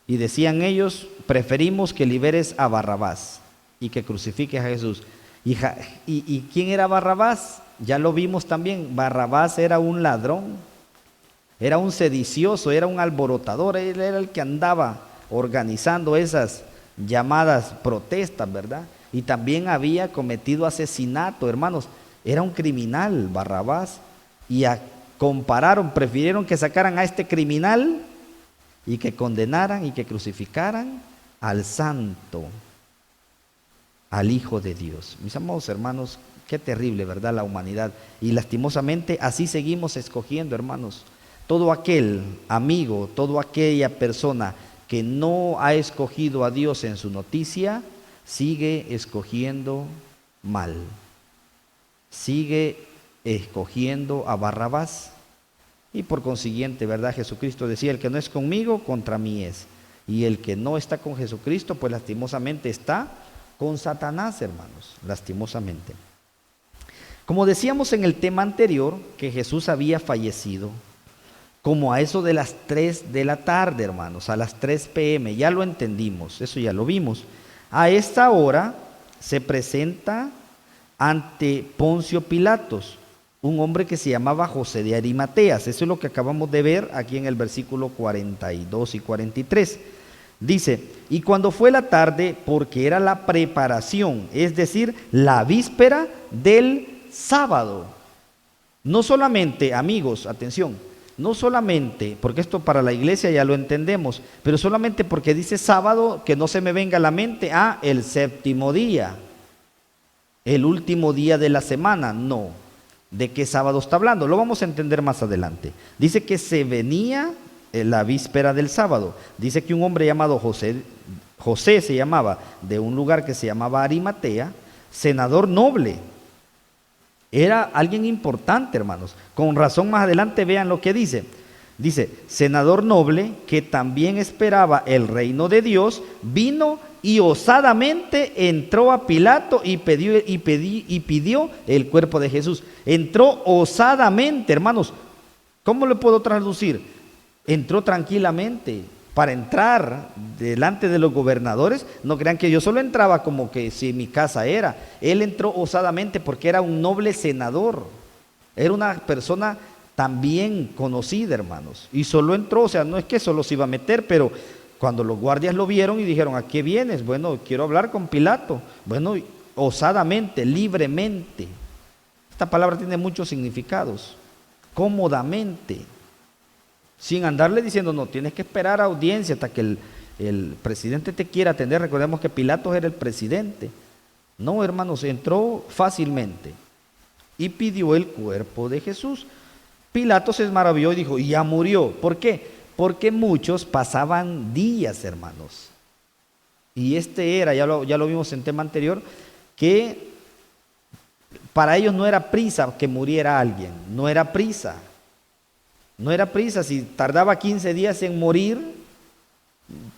Y decían ellos, preferimos que liberes a Barrabás y que crucifiques a Jesús. ¿Y quién era Barrabás? Ya lo vimos también. Barrabás era un ladrón, era un sedicioso, era un alborotador. Él era el que andaba organizando esas llamadas protestas, ¿verdad? Y también había cometido asesinato, hermanos. Era un criminal, Barrabás. Y prefirieron que sacaran a este criminal y que condenaran y que crucificaran al santo, al Hijo de Dios. Mis amados hermanos, qué terrible, ¿verdad? La humanidad. Y lastimosamente así seguimos escogiendo, hermanos. Todo aquel amigo, toda aquella persona que no ha escogido a Dios en su noticia, sigue escogiendo mal. Sigue escogiendo a Barrabás. Y por consiguiente, ¿verdad? Jesucristo decía, el que no es conmigo, contra mí es. Y el que no está con Jesucristo, pues lastimosamente está con Satanás, hermanos, lastimosamente. Como decíamos en el tema anterior, que Jesús había fallecido, como a eso de las 3 de la tarde, hermanos, a las 3 p.m., ya lo entendimos, eso ya lo vimos. A esta hora se presenta ante Poncio Pilatos, un hombre que se llamaba José de Arimateas. Eso es lo que acabamos de ver aquí en el versículo 42 y 43. Dice, y cuando fue la tarde, porque era la preparación, es decir, la víspera del sábado. No solamente, amigos, atención, no solamente, porque esto para la iglesia ya lo entendemos, pero solamente porque dice sábado, que no se me venga a la mente, el séptimo día, el último día de la semana, no. ¿De qué sábado está hablando? Lo vamos a entender más adelante. Dice que se venía la víspera del sábado. Dice que un hombre llamado José se llamaba, de un lugar que se llamaba Arimatea, senador noble, Era alguien importante, hermanos. Con razón más adelante vean lo que dice. Dice, senador noble que también esperaba el reino de Dios, vino y osadamente entró a Pilato y pidió el cuerpo de Jesús. Entró osadamente, hermanos. ¿Cómo le puedo traducir? Entró tranquilamente. Para entrar delante de los gobernadores, no crean que yo solo entraba como que si mi casa era. Él entró osadamente porque era un noble senador. Era una persona también conocida, hermanos. Y solo entró, o sea, no es que solo se iba a meter, pero cuando los guardias lo vieron y dijeron, ¿a qué vienes? Bueno, quiero hablar con Pilato. Bueno, osadamente, libremente. Esta palabra tiene muchos significados. Cómodamente. Sin andarle diciendo, no, tienes que esperar a audiencia hasta que el presidente te quiera atender. Recordemos que Pilatos era el presidente. No, hermanos, entró fácilmente y pidió el cuerpo de Jesús. Pilato se maravilló y dijo, y ya murió. ¿Por qué? Porque muchos pasaban días, hermanos. Y ya lo vimos en tema anterior, que para ellos no era prisa que muriera alguien, no era prisa. No era prisa, si tardaba 15 días en morir,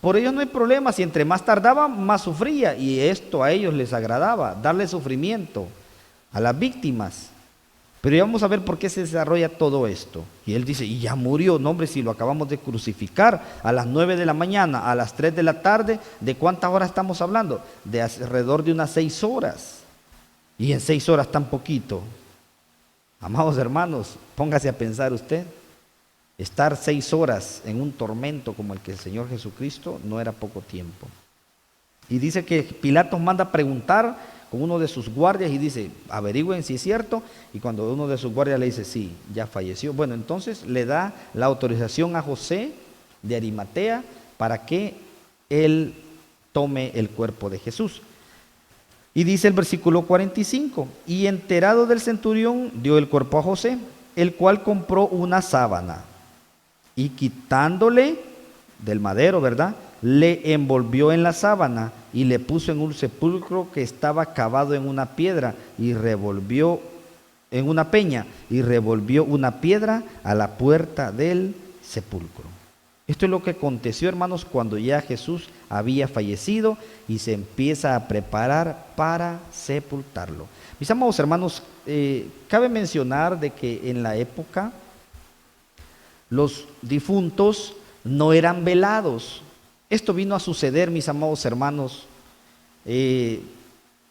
por ellos no hay problema, si entre más tardaba, más sufría, y esto a ellos les agradaba, darle sufrimiento a las víctimas. Pero ya vamos a ver por qué se desarrolla todo esto. Y él dice, y ya murió, no hombre, si lo acabamos de crucificar a las 9 de la mañana, a las 3 de la tarde, ¿de cuántas horas estamos hablando? De alrededor de unas 6 horas. Y en 6 horas tan poquito. Amados hermanos, póngase a pensar usted. Estar 6 horas en un tormento como el que el Señor Jesucristo no era poco tiempo. Y dice que Pilatos manda a preguntar con uno de sus guardias y dice, averigüen si es cierto. Y cuando uno de sus guardias le dice, sí, ya falleció. Bueno, entonces le da la autorización a José de Arimatea para que él tome el cuerpo de Jesús. Y dice el versículo 45, y enterado del centurión dio el cuerpo a José, el cual compró una sábana. Y quitándole del madero, ¿verdad?, le envolvió en la sábana y le puso en un sepulcro que estaba cavado en una piedra y revolvió en una peña y revolvió una piedra a la puerta del sepulcro. Esto es lo que aconteció, hermanos, cuando ya Jesús había fallecido y se empieza a preparar para sepultarlo. Mis amados hermanos, cabe mencionar de que en la época los difuntos no eran velados. Esto vino a suceder, mis amados hermanos,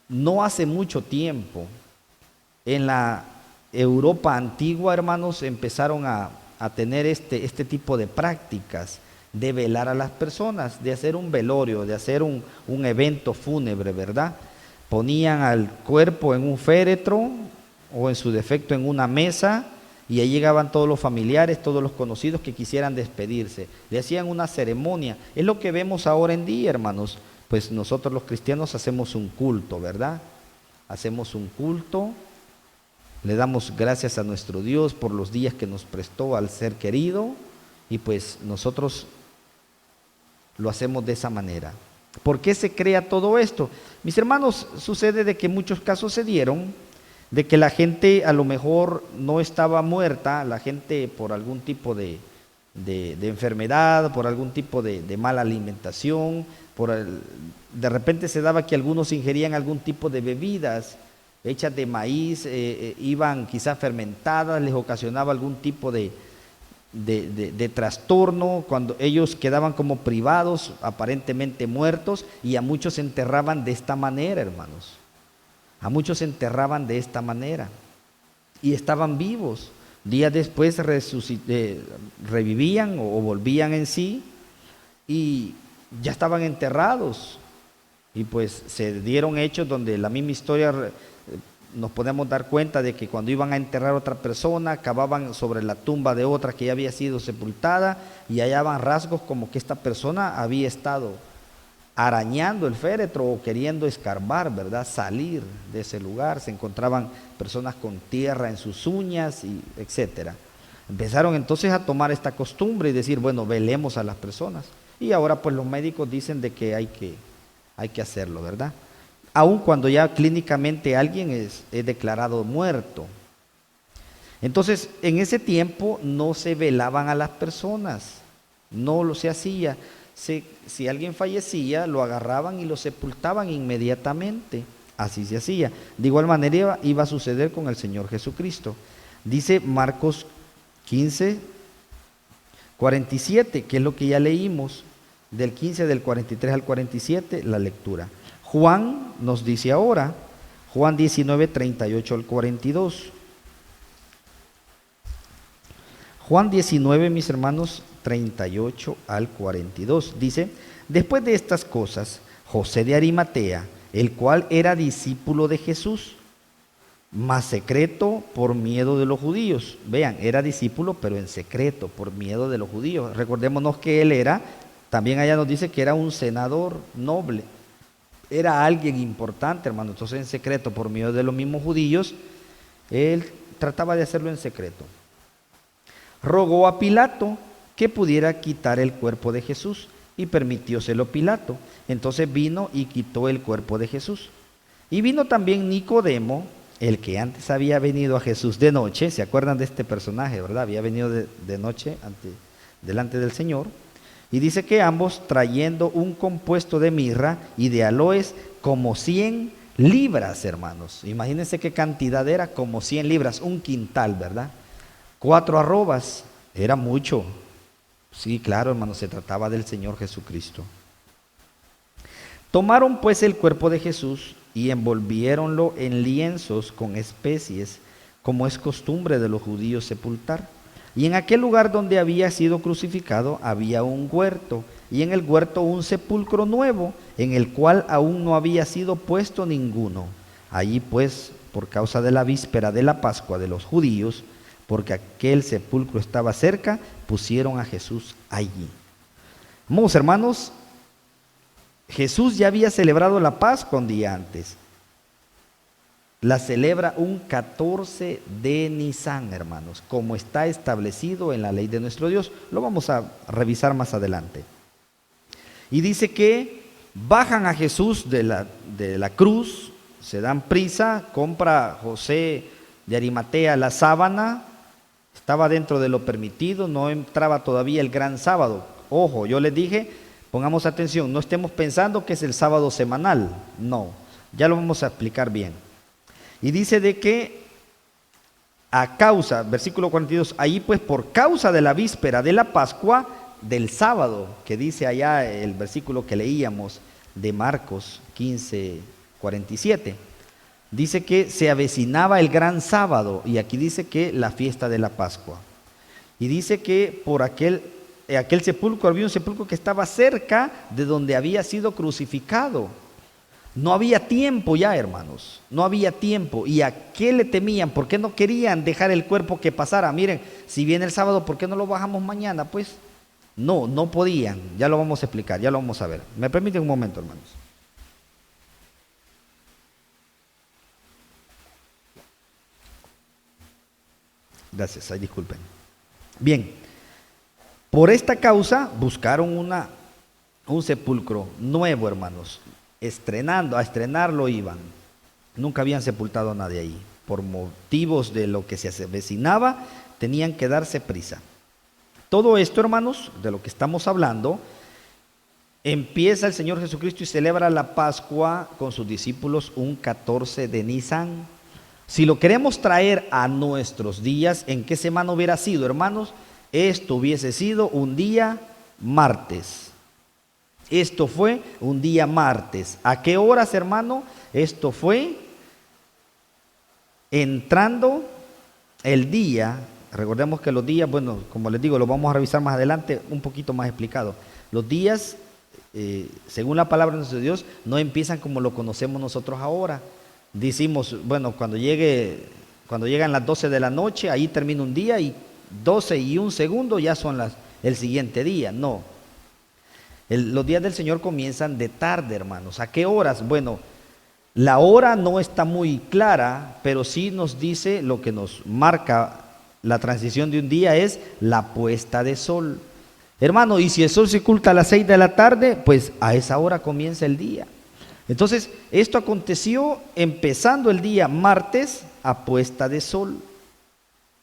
no hace mucho tiempo. En la Europa antigua, hermanos, empezaron a tener este tipo de prácticas de velar a las personas, de hacer un velorio, de hacer un evento fúnebre, ¿verdad? Ponían al cuerpo en un féretro o en su defecto en una mesa, y ahí llegaban todos los familiares, todos los conocidos que quisieran despedirse. Le hacían una ceremonia. Es lo que vemos ahora en día, hermanos. Pues nosotros los cristianos hacemos un culto, ¿verdad? Hacemos un culto. Le damos gracias a nuestro Dios por los días que nos prestó al ser querido. Y pues nosotros lo hacemos de esa manera. ¿Por qué se crea todo esto? Mis hermanos, sucede de que muchos casos se dieron de que la gente a lo mejor no estaba muerta, la gente por algún tipo de enfermedad, por algún tipo de mala alimentación, de repente se daba que algunos ingerían algún tipo de bebidas hechas de maíz, iban quizás fermentadas, les ocasionaba algún tipo de trastorno, cuando ellos quedaban como privados, aparentemente muertos, y a muchos se enterraban de esta manera, hermanos. A muchos se enterraban de esta manera y estaban vivos. Días después revivían o volvían en sí y ya estaban enterrados. Y pues se dieron hechos donde la misma historia nos podemos dar cuenta de que cuando iban a enterrar a otra persona, cavaban sobre la tumba de otra que ya había sido sepultada y hallaban rasgos como que esta persona había estado arañando el féretro o queriendo escarbar, ¿verdad?, salir de ese lugar. Se encontraban personas con tierra en sus uñas, y etcétera. Empezaron entonces a tomar esta costumbre y decir, bueno, velemos a las personas. Y ahora pues los médicos dicen de que hay que hacerlo, ¿verdad? aun cuando ya clínicamente alguien es declarado muerto. Entonces, en ese tiempo no se velaban a las personas, no lo se hacía. Si alguien fallecía, lo agarraban y lo sepultaban inmediatamente. Así se hacía. De igual manera iba a suceder con el Señor Jesucristo. Dice Marcos 15, 47, que es lo que ya leímos, del 15, del 43 al 47, la lectura. Juan nos dice ahora, Juan 19, 38 al 42. Juan 19, mis hermanos, 38 al 42. Dice, después de estas cosas, José de Arimatea, el cual era discípulo de Jesús, mas secreto por miedo de los judíos. Vean, era discípulo, pero en secreto, por miedo de los judíos. Recordémonos que él era, también allá nos dice que era un senador noble. Era alguien importante, hermano. Entonces, en secreto, por miedo de los mismos judíos, él trataba de hacerlo en secreto. Rogó a Pilato que pudiera quitar el cuerpo de Jesús, y permitióselo Pilato. Entonces vino y quitó el cuerpo de Jesús. Y vino también Nicodemo, el que antes había venido a Jesús de noche. ¿Se acuerdan de este personaje, verdad? Había venido de noche delante del Señor. Y dice que ambos, trayendo un compuesto de mirra y de aloes, como 100 libras, hermanos. Imagínense qué cantidad era, como 100 libras, un quintal, ¿verdad? 4 arrobas, era mucho. Sí, claro, hermanos, se trataba del Señor Jesucristo. Tomaron pues el cuerpo de Jesús y envolviéronlo en lienzos con especies, como es costumbre de los judíos sepultar. Y en aquel lugar donde había sido crucificado había un huerto, y en el huerto un sepulcro nuevo, en el cual aún no había sido puesto ninguno. Allí pues, por causa de la víspera de la Pascua de los judíos, porque aquel sepulcro estaba cerca, pusieron a Jesús allí. Vamos, hermanos, Jesús ya había celebrado la Pascua un día antes. La celebra un 14 de Nisan, hermanos, como está establecido en la ley de nuestro Dios. Lo vamos a revisar más adelante. Y dice que bajan a Jesús de la cruz, se dan prisa, compra José de Arimatea la sábana. Estaba dentro de lo permitido, no entraba todavía el gran sábado. Ojo, yo les dije, pongamos atención, no estemos pensando que es el sábado semanal. No, ya lo vamos a explicar bien. Y dice de que a causa, versículo 42, ahí pues por causa de la víspera de la Pascua del sábado, que dice allá el versículo que leíamos de Marcos 15, 47. Dice que se avecinaba el gran sábado, y aquí dice que la fiesta de la Pascua. Y dice que por aquel sepulcro, había un sepulcro que estaba cerca de donde había sido crucificado. No había tiempo ya, hermanos, no había tiempo. ¿Y a qué le temían? ¿Por qué no querían dejar el cuerpo que pasara? Miren, si viene el sábado, ¿por qué no lo bajamos mañana? Pues no podían, ya lo vamos a explicar, ya lo vamos a ver. ¿Me permiten un momento, hermanos? Gracias, ay, disculpen. Bien, por esta causa buscaron un sepulcro nuevo, hermanos. A estrenarlo iban. Nunca habían sepultado a nadie ahí. Por motivos de lo que se avecinaba, tenían que darse prisa. Todo esto, hermanos, de lo que estamos hablando, empieza el Señor Jesucristo y celebra la Pascua con sus discípulos un 14 de Nisan. Si lo queremos traer a nuestros días, ¿en qué semana hubiera sido, hermanos? Esto hubiese sido un día martes. Esto fue un día martes. ¿A qué horas, hermano? Esto fue entrando el día. Recordemos que los días, bueno, como les digo, lo vamos a revisar más adelante, un poquito más explicado. Los días, según la palabra de nuestro Dios, no empiezan como lo conocemos nosotros ahora. Decimos, bueno, cuando llegan las 12 de la noche, ahí termina un día, y 12 y un segundo ya son el siguiente día. No. Los días del Señor comienzan de tarde, hermanos. ¿A qué horas? Bueno, la hora no está muy clara, pero sí nos dice, lo que nos marca la transición de un día es la puesta de sol. Hermano, y si el sol se oculta a las 6 de la tarde, pues a esa hora comienza el día. Entonces, esto aconteció empezando el día martes a puesta de sol,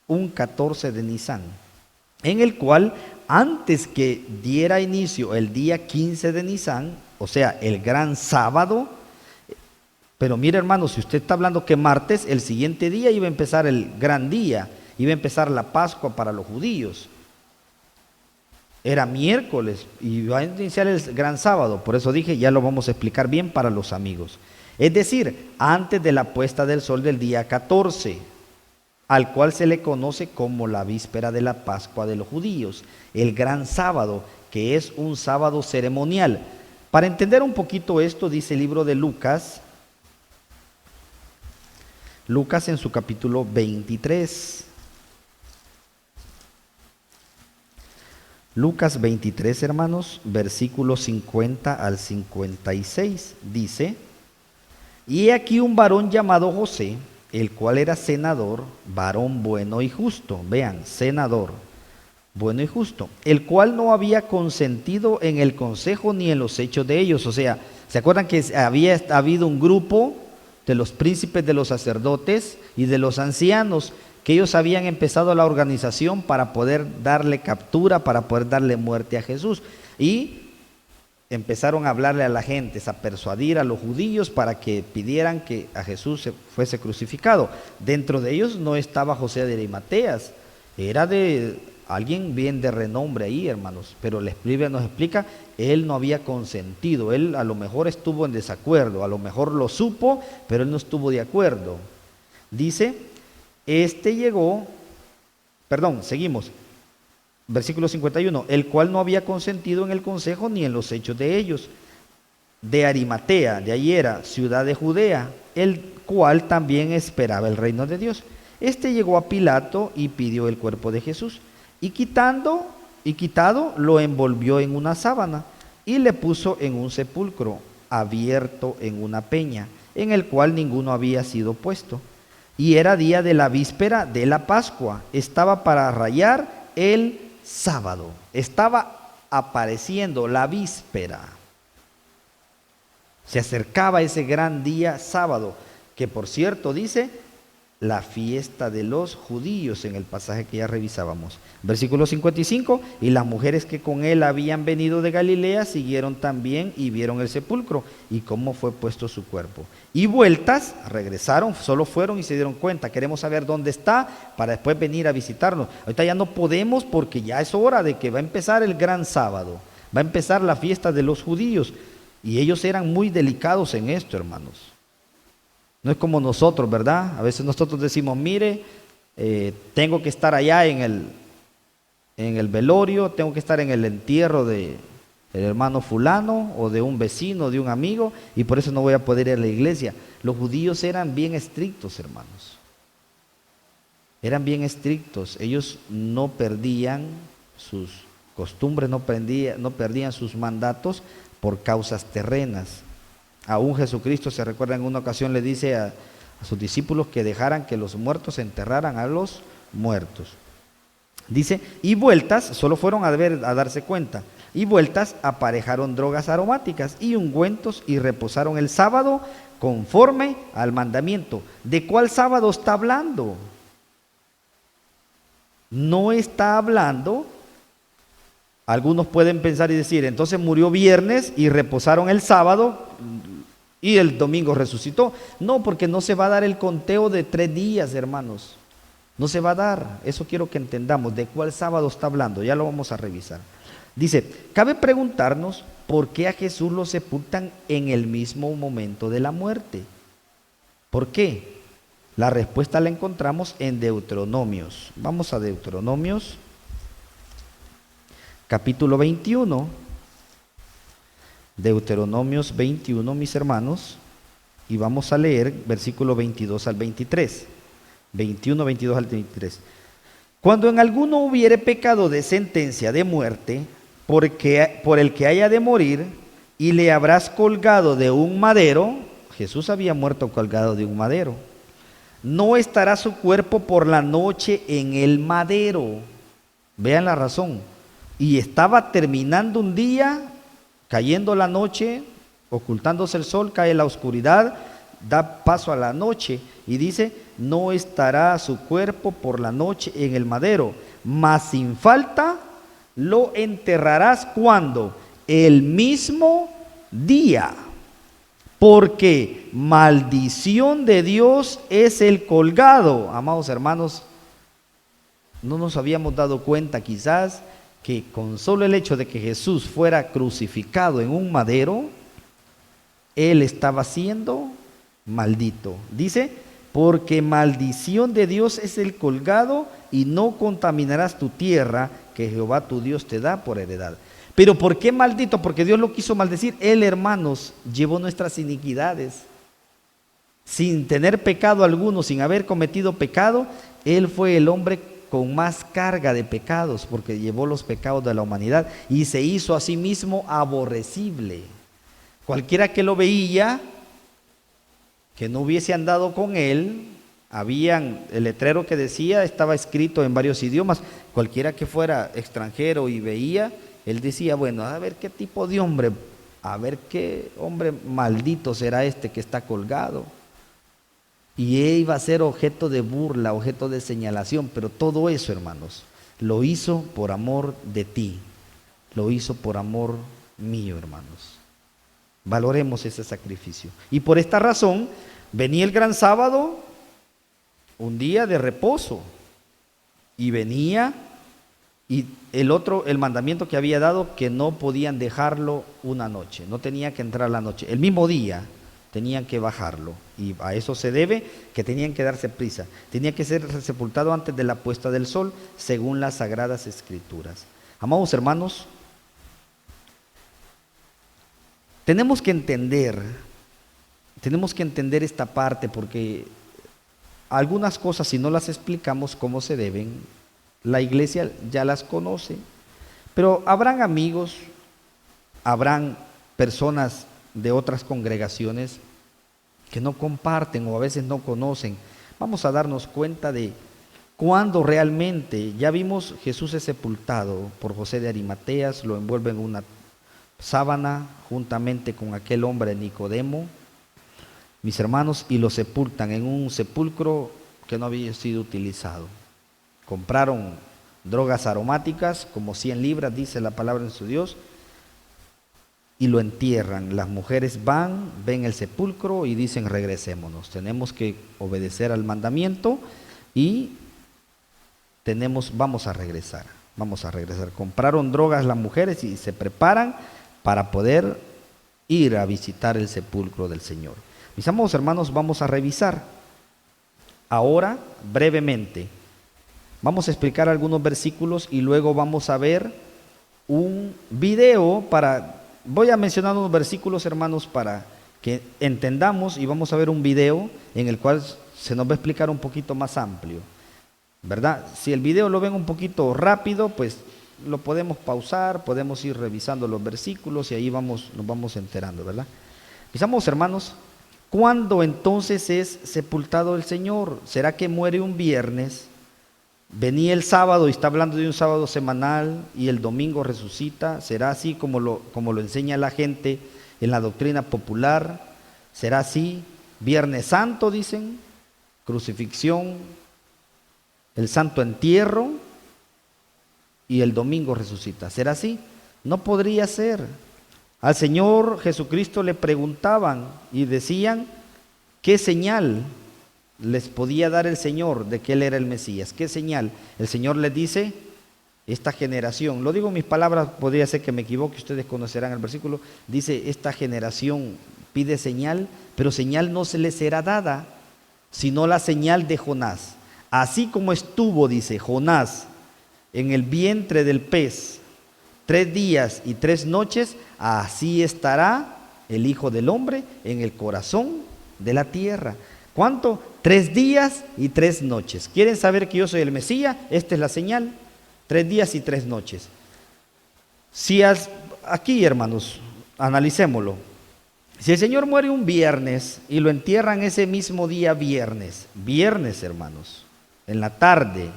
un 14 de Nisan, en el cual antes que diera inicio el día 15 de Nisan, o sea, el gran sábado. Pero mire, hermano, si usted está hablando que martes, el siguiente día iba a empezar el gran día, iba a empezar la Pascua para los judíos. Era miércoles y iba a iniciar el gran sábado. Por eso dije, ya lo vamos a explicar bien para los amigos. Es decir, antes de la puesta del sol del día 14, al cual se le conoce como la víspera de la Pascua de los judíos, el gran sábado, que es un sábado ceremonial. Para entender un poquito esto, dice el libro de Lucas en su capítulo 23. Lucas 23, hermanos, versículos 50 al 56, dice: y he aquí un varón llamado José, el cual era senador, varón bueno y justo. Vean, senador, bueno y justo, el cual no había consentido en el consejo ni en los hechos de ellos. O sea, ¿se acuerdan que había habido un grupo de los príncipes de los sacerdotes y de los ancianos, que ellos habían empezado la organización para poder darle captura, para poder darle muerte a Jesús? Y empezaron a hablarle a la gente, a persuadir a los judíos para que pidieran que a Jesús fuese crucificado. Dentro de ellos no estaba José de Arimateas, era de alguien bien de renombre ahí, hermanos, pero la Biblia nos explica, él no había consentido, él a lo mejor estuvo en desacuerdo, a lo mejor lo supo, pero él no estuvo de acuerdo. Dice, seguimos, versículo 51, el cual no había consentido en el consejo ni en los hechos de ellos, de Arimatea, de ahí era, ciudad de Judea, el cual también esperaba el reino de Dios. Llegó a Pilato y pidió el cuerpo de Jesús, y quitado lo envolvió en una sábana y le puso en un sepulcro abierto en una peña, en el cual ninguno había sido puesto. Y era día de la víspera de la Pascua, estaba para rayar el sábado, estaba apareciendo la víspera. Se acercaba ese gran día sábado, que por cierto dice la fiesta de los judíos en el pasaje que ya revisábamos. Versículo 55, y las mujeres que con él habían venido de Galilea siguieron también y vieron el sepulcro y cómo fue puesto su cuerpo. Y vueltas, regresaron, solo fueron y se dieron cuenta, queremos saber dónde está para después venir a visitarnos. Ahorita ya no podemos porque ya es hora de que va a empezar el gran sábado, va a empezar la fiesta de los judíos, y ellos eran muy delicados en esto, hermanos. No es como nosotros, ¿verdad? A veces nosotros decimos, mire, tengo que estar allá en el velorio, tengo que estar en el entierro del hermano fulano o de un vecino, de un amigo, y por eso no voy a poder ir a la iglesia. Los judíos eran bien estrictos, hermanos. Eran bien estrictos. Ellos no perdían sus costumbres, no perdían sus mandatos por causas terrenas. Aún Jesucristo, se recuerda, en una ocasión le dice a sus discípulos que dejaran que los muertos enterraran a los muertos. Dice, y vueltas, solo fueron a darse cuenta, y vueltas aparejaron drogas aromáticas y ungüentos y reposaron el sábado conforme al mandamiento. ¿De cuál sábado está hablando? No está hablando. Algunos pueden pensar y decir, entonces murió viernes y reposaron el sábado y el domingo resucitó. No, porque no se va a dar el conteo de 3 días, hermanos. No se va a dar. Eso quiero que entendamos. ¿De cuál sábado está hablando? Ya lo vamos a revisar. Dice, cabe preguntarnos por qué a Jesús lo sepultan en el mismo momento de la muerte. ¿Por qué? La respuesta la encontramos en Deuteronomios. Vamos a Deuteronomios, capítulo 21. Deuteronomios 21, mis hermanos, y vamos a leer versículo 22 al 23. 21, 22 al 23. Cuando en alguno hubiere pecado de sentencia de muerte, por el que haya de morir, y le habrás colgado de un madero, Jesús había muerto colgado de un madero, no estará su cuerpo por la noche en el madero. Vean la razón. Y estaba terminando un día, cayendo la noche, Ocultándose el sol, cae la oscuridad, da paso a la noche y dice, no estará su cuerpo por la noche en el madero, mas sin falta lo enterrarás cuando el mismo día, porque maldición de Dios es el colgado. Amados hermanos, no nos habíamos dado cuenta quizás que con solo el hecho de que Jesús fuera crucificado en un madero, Él estaba siendo maldito. Dice, porque maldición de Dios es el colgado y no contaminarás tu tierra que Jehová tu Dios te da por heredad. Pero ¿por qué maldito? Porque Dios lo quiso maldecir. Él, hermanos, llevó nuestras iniquidades. Sin tener pecado alguno, sin haber cometido pecado, Él fue el hombre con más carga de pecados, porque llevó los pecados de la humanidad y se hizo a sí mismo aborrecible. Cualquiera que lo veía, que no hubiese andado con Él, el letrero que decía, estaba escrito en varios idiomas, cualquiera que fuera extranjero y veía, él decía, bueno, a ver qué tipo de hombre, a ver qué hombre maldito será este que está colgado. Y él iba a ser objeto de burla, objeto de señalación, pero todo eso, hermanos, lo hizo por amor de ti, lo hizo por amor mío, hermanos. Valoremos ese sacrificio. Y por esta razón, venía el gran sábado, un día de reposo, y venía, y el mandamiento que había dado, que no podían dejarlo una noche, no tenía que entrar la noche, el mismo día tenían que bajarlo, y a eso se debe que tenían que darse prisa, tenía que ser sepultado antes de la puesta del sol, según las sagradas escrituras. Amados hermanos, tenemos que entender esta parte, porque algunas cosas, si no las explicamos como se deben, la iglesia ya las conoce, pero habrán amigos, habrán personas de otras congregaciones que no comparten o a veces no conocen. Vamos a darnos cuenta de cuándo realmente, ya vimos, Jesús es sepultado por José de Arimateas, lo envuelve en una sábana juntamente con aquel hombre Nicodemo, mis hermanos, y lo sepultan en un sepulcro que no había sido utilizado. Compraron drogas aromáticas, como 100 libras, dice la palabra en su Dios, y lo entierran. Las mujeres van, ven el sepulcro y dicen, regresémonos. Tenemos que obedecer al mandamiento y vamos a regresar. Compraron drogas las mujeres y se preparan para poder ir a visitar el sepulcro del Señor. Mis amados hermanos, vamos a revisar ahora brevemente. Vamos a explicar algunos versículos y luego vamos a ver un video voy a mencionar unos versículos, hermanos, para que entendamos, y vamos a ver un video en el cual se nos va a explicar un poquito más amplio, ¿verdad? Si el video lo ven un poquito rápido, pues lo podemos pausar, podemos ir revisando los versículos y ahí nos vamos enterando, ¿verdad? Mis amados hermanos, ¿cuándo entonces es sepultado el Señor? ¿Será que muere un viernes? Venía el sábado y está hablando de un sábado semanal y el domingo resucita. ¿Será así como lo enseña la gente en la doctrina popular? ¿Será así? Viernes Santo, dicen, crucifixión, el santo entierro y el domingo resucita. ¿Será así? No podría ser. Al Señor Jesucristo le preguntaban y decían, ¿qué señal les podía dar el Señor de que Él era el Mesías? ¿Qué señal? El Señor les dice, esta generación, lo digo en mis palabras, podría ser que me equivoque, ustedes conocerán el versículo, dice, esta generación pide señal, pero señal no se les será dada, sino la señal de Jonás. Así como estuvo, dice, Jonás en el vientre del pez 3 días y 3 noches, así estará el Hijo del Hombre en el corazón de la tierra. ¿Cuánto? 3 días y 3 noches. ¿Quieren saber que yo soy el Mesías? Esta es la señal. 3 días y 3 noches. Aquí, hermanos, analicémoslo. Si el Señor muere un viernes y lo entierran ese mismo día viernes, hermanos, en la tarde,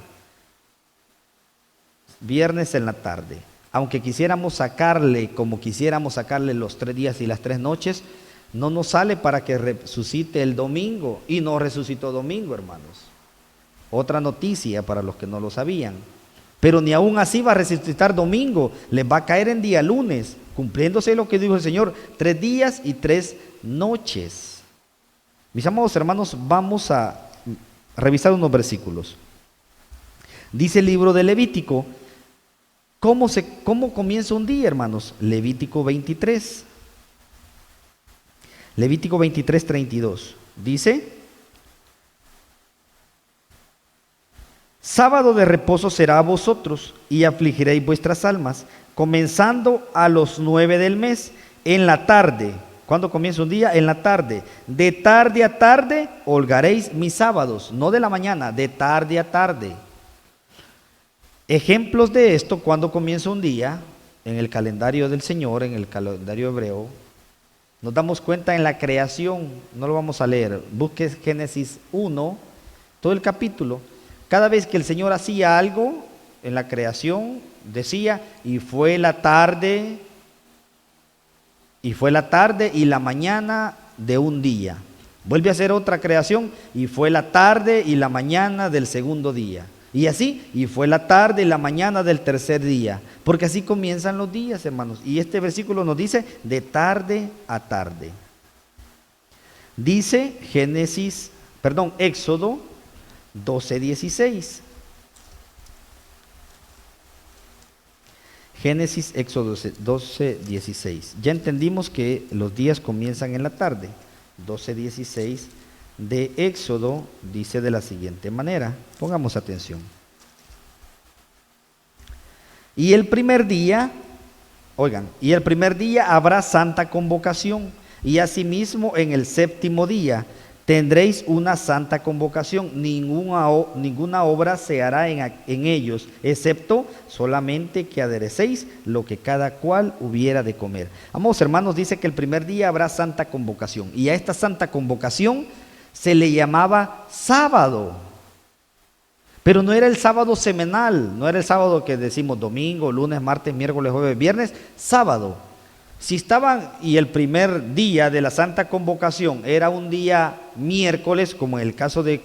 viernes en la tarde, aunque quisiéramos sacarle, como quisiéramos sacarle los 3 días y las 3 noches, no nos sale para que resucite el domingo, y no resucitó domingo, hermanos. Otra noticia para los que no lo sabían. Pero ni aún así va a resucitar domingo, les va a caer en día lunes, cumpliéndose lo que dijo el Señor, 3 días y 3 noches. Mis amados hermanos, vamos a revisar unos versículos. Dice el libro de Levítico, ¿cómo comienza un día, hermanos? Levítico 23. Levítico 23, 32. Dice: sábado de reposo será a vosotros, y afligiréis vuestras almas, comenzando a los 9 del mes, en la tarde. ¿Cuándo comienza un día? En la tarde. De tarde a tarde holgaréis mis sábados, no de la mañana, de tarde a tarde. Ejemplos de esto, cuando comienza un día, en el calendario del Señor, en el calendario hebreo, nos damos cuenta en la creación. No lo vamos a leer, busque Génesis 1, todo el capítulo. Cada vez que el Señor hacía algo en la creación, decía: y fue la tarde y la mañana de un día. Vuelve a hacer otra creación, y fue la tarde y la mañana del segundo día. Y así, y fue la tarde y la mañana del tercer día. Porque así comienzan los días, hermanos. Y este versículo nos dice: de tarde a tarde. Dice Éxodo 12:16. Génesis, Éxodo 12:16. Ya entendimos que los días comienzan en la tarde. 12:16 de Éxodo dice de la siguiente manera. Pongamos atención. Y el primer día habrá santa convocación, y asimismo en el 7º día tendréis una santa convocación. Ninguna obra se hará en ellos, excepto solamente que aderecéis lo que cada cual hubiera de comer. Amados hermanos, dice que el primer día habrá santa convocación, y a esta santa convocación se le llamaba sábado. Pero no era el sábado semanal, no era el sábado que decimos domingo, lunes, martes, miércoles, jueves, viernes, sábado. Si estaban, y el primer día de la santa convocación era un día miércoles, como en el caso de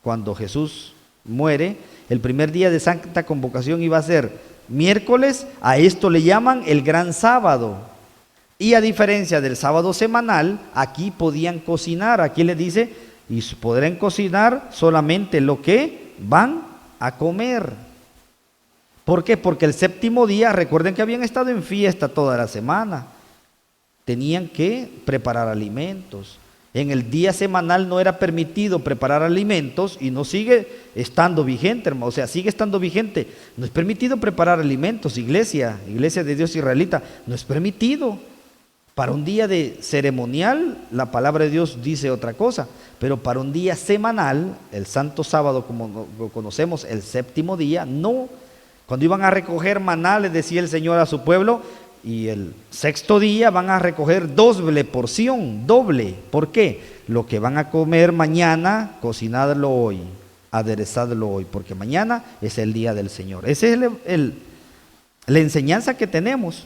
cuando Jesús muere, el primer día de santa convocación iba a ser miércoles. A esto le llaman el gran sábado. Y a diferencia del sábado semanal, aquí podían cocinar. Aquí le dice: y podrán cocinar solamente lo que van a comer. ¿Por qué? Porque el 7º día, recuerden que habían estado en fiesta toda la semana, tenían que preparar alimentos. En el día semanal no era permitido preparar alimentos, y no sigue estando vigente, hermano. O sea, sigue estando vigente. No es permitido preparar alimentos, iglesia de Dios israelita, no es permitido. Para un día de ceremonial, la palabra de Dios dice otra cosa, pero para un día semanal, el santo sábado como lo conocemos, el 7º día, no. Cuando iban a recoger maná, les decía el Señor a su pueblo: y el 6º día van a recoger doble porción, doble. ¿Por qué? Lo que van a comer mañana, cocinadlo hoy, aderezadlo hoy, porque mañana es el día del Señor. Esa es la enseñanza que tenemos.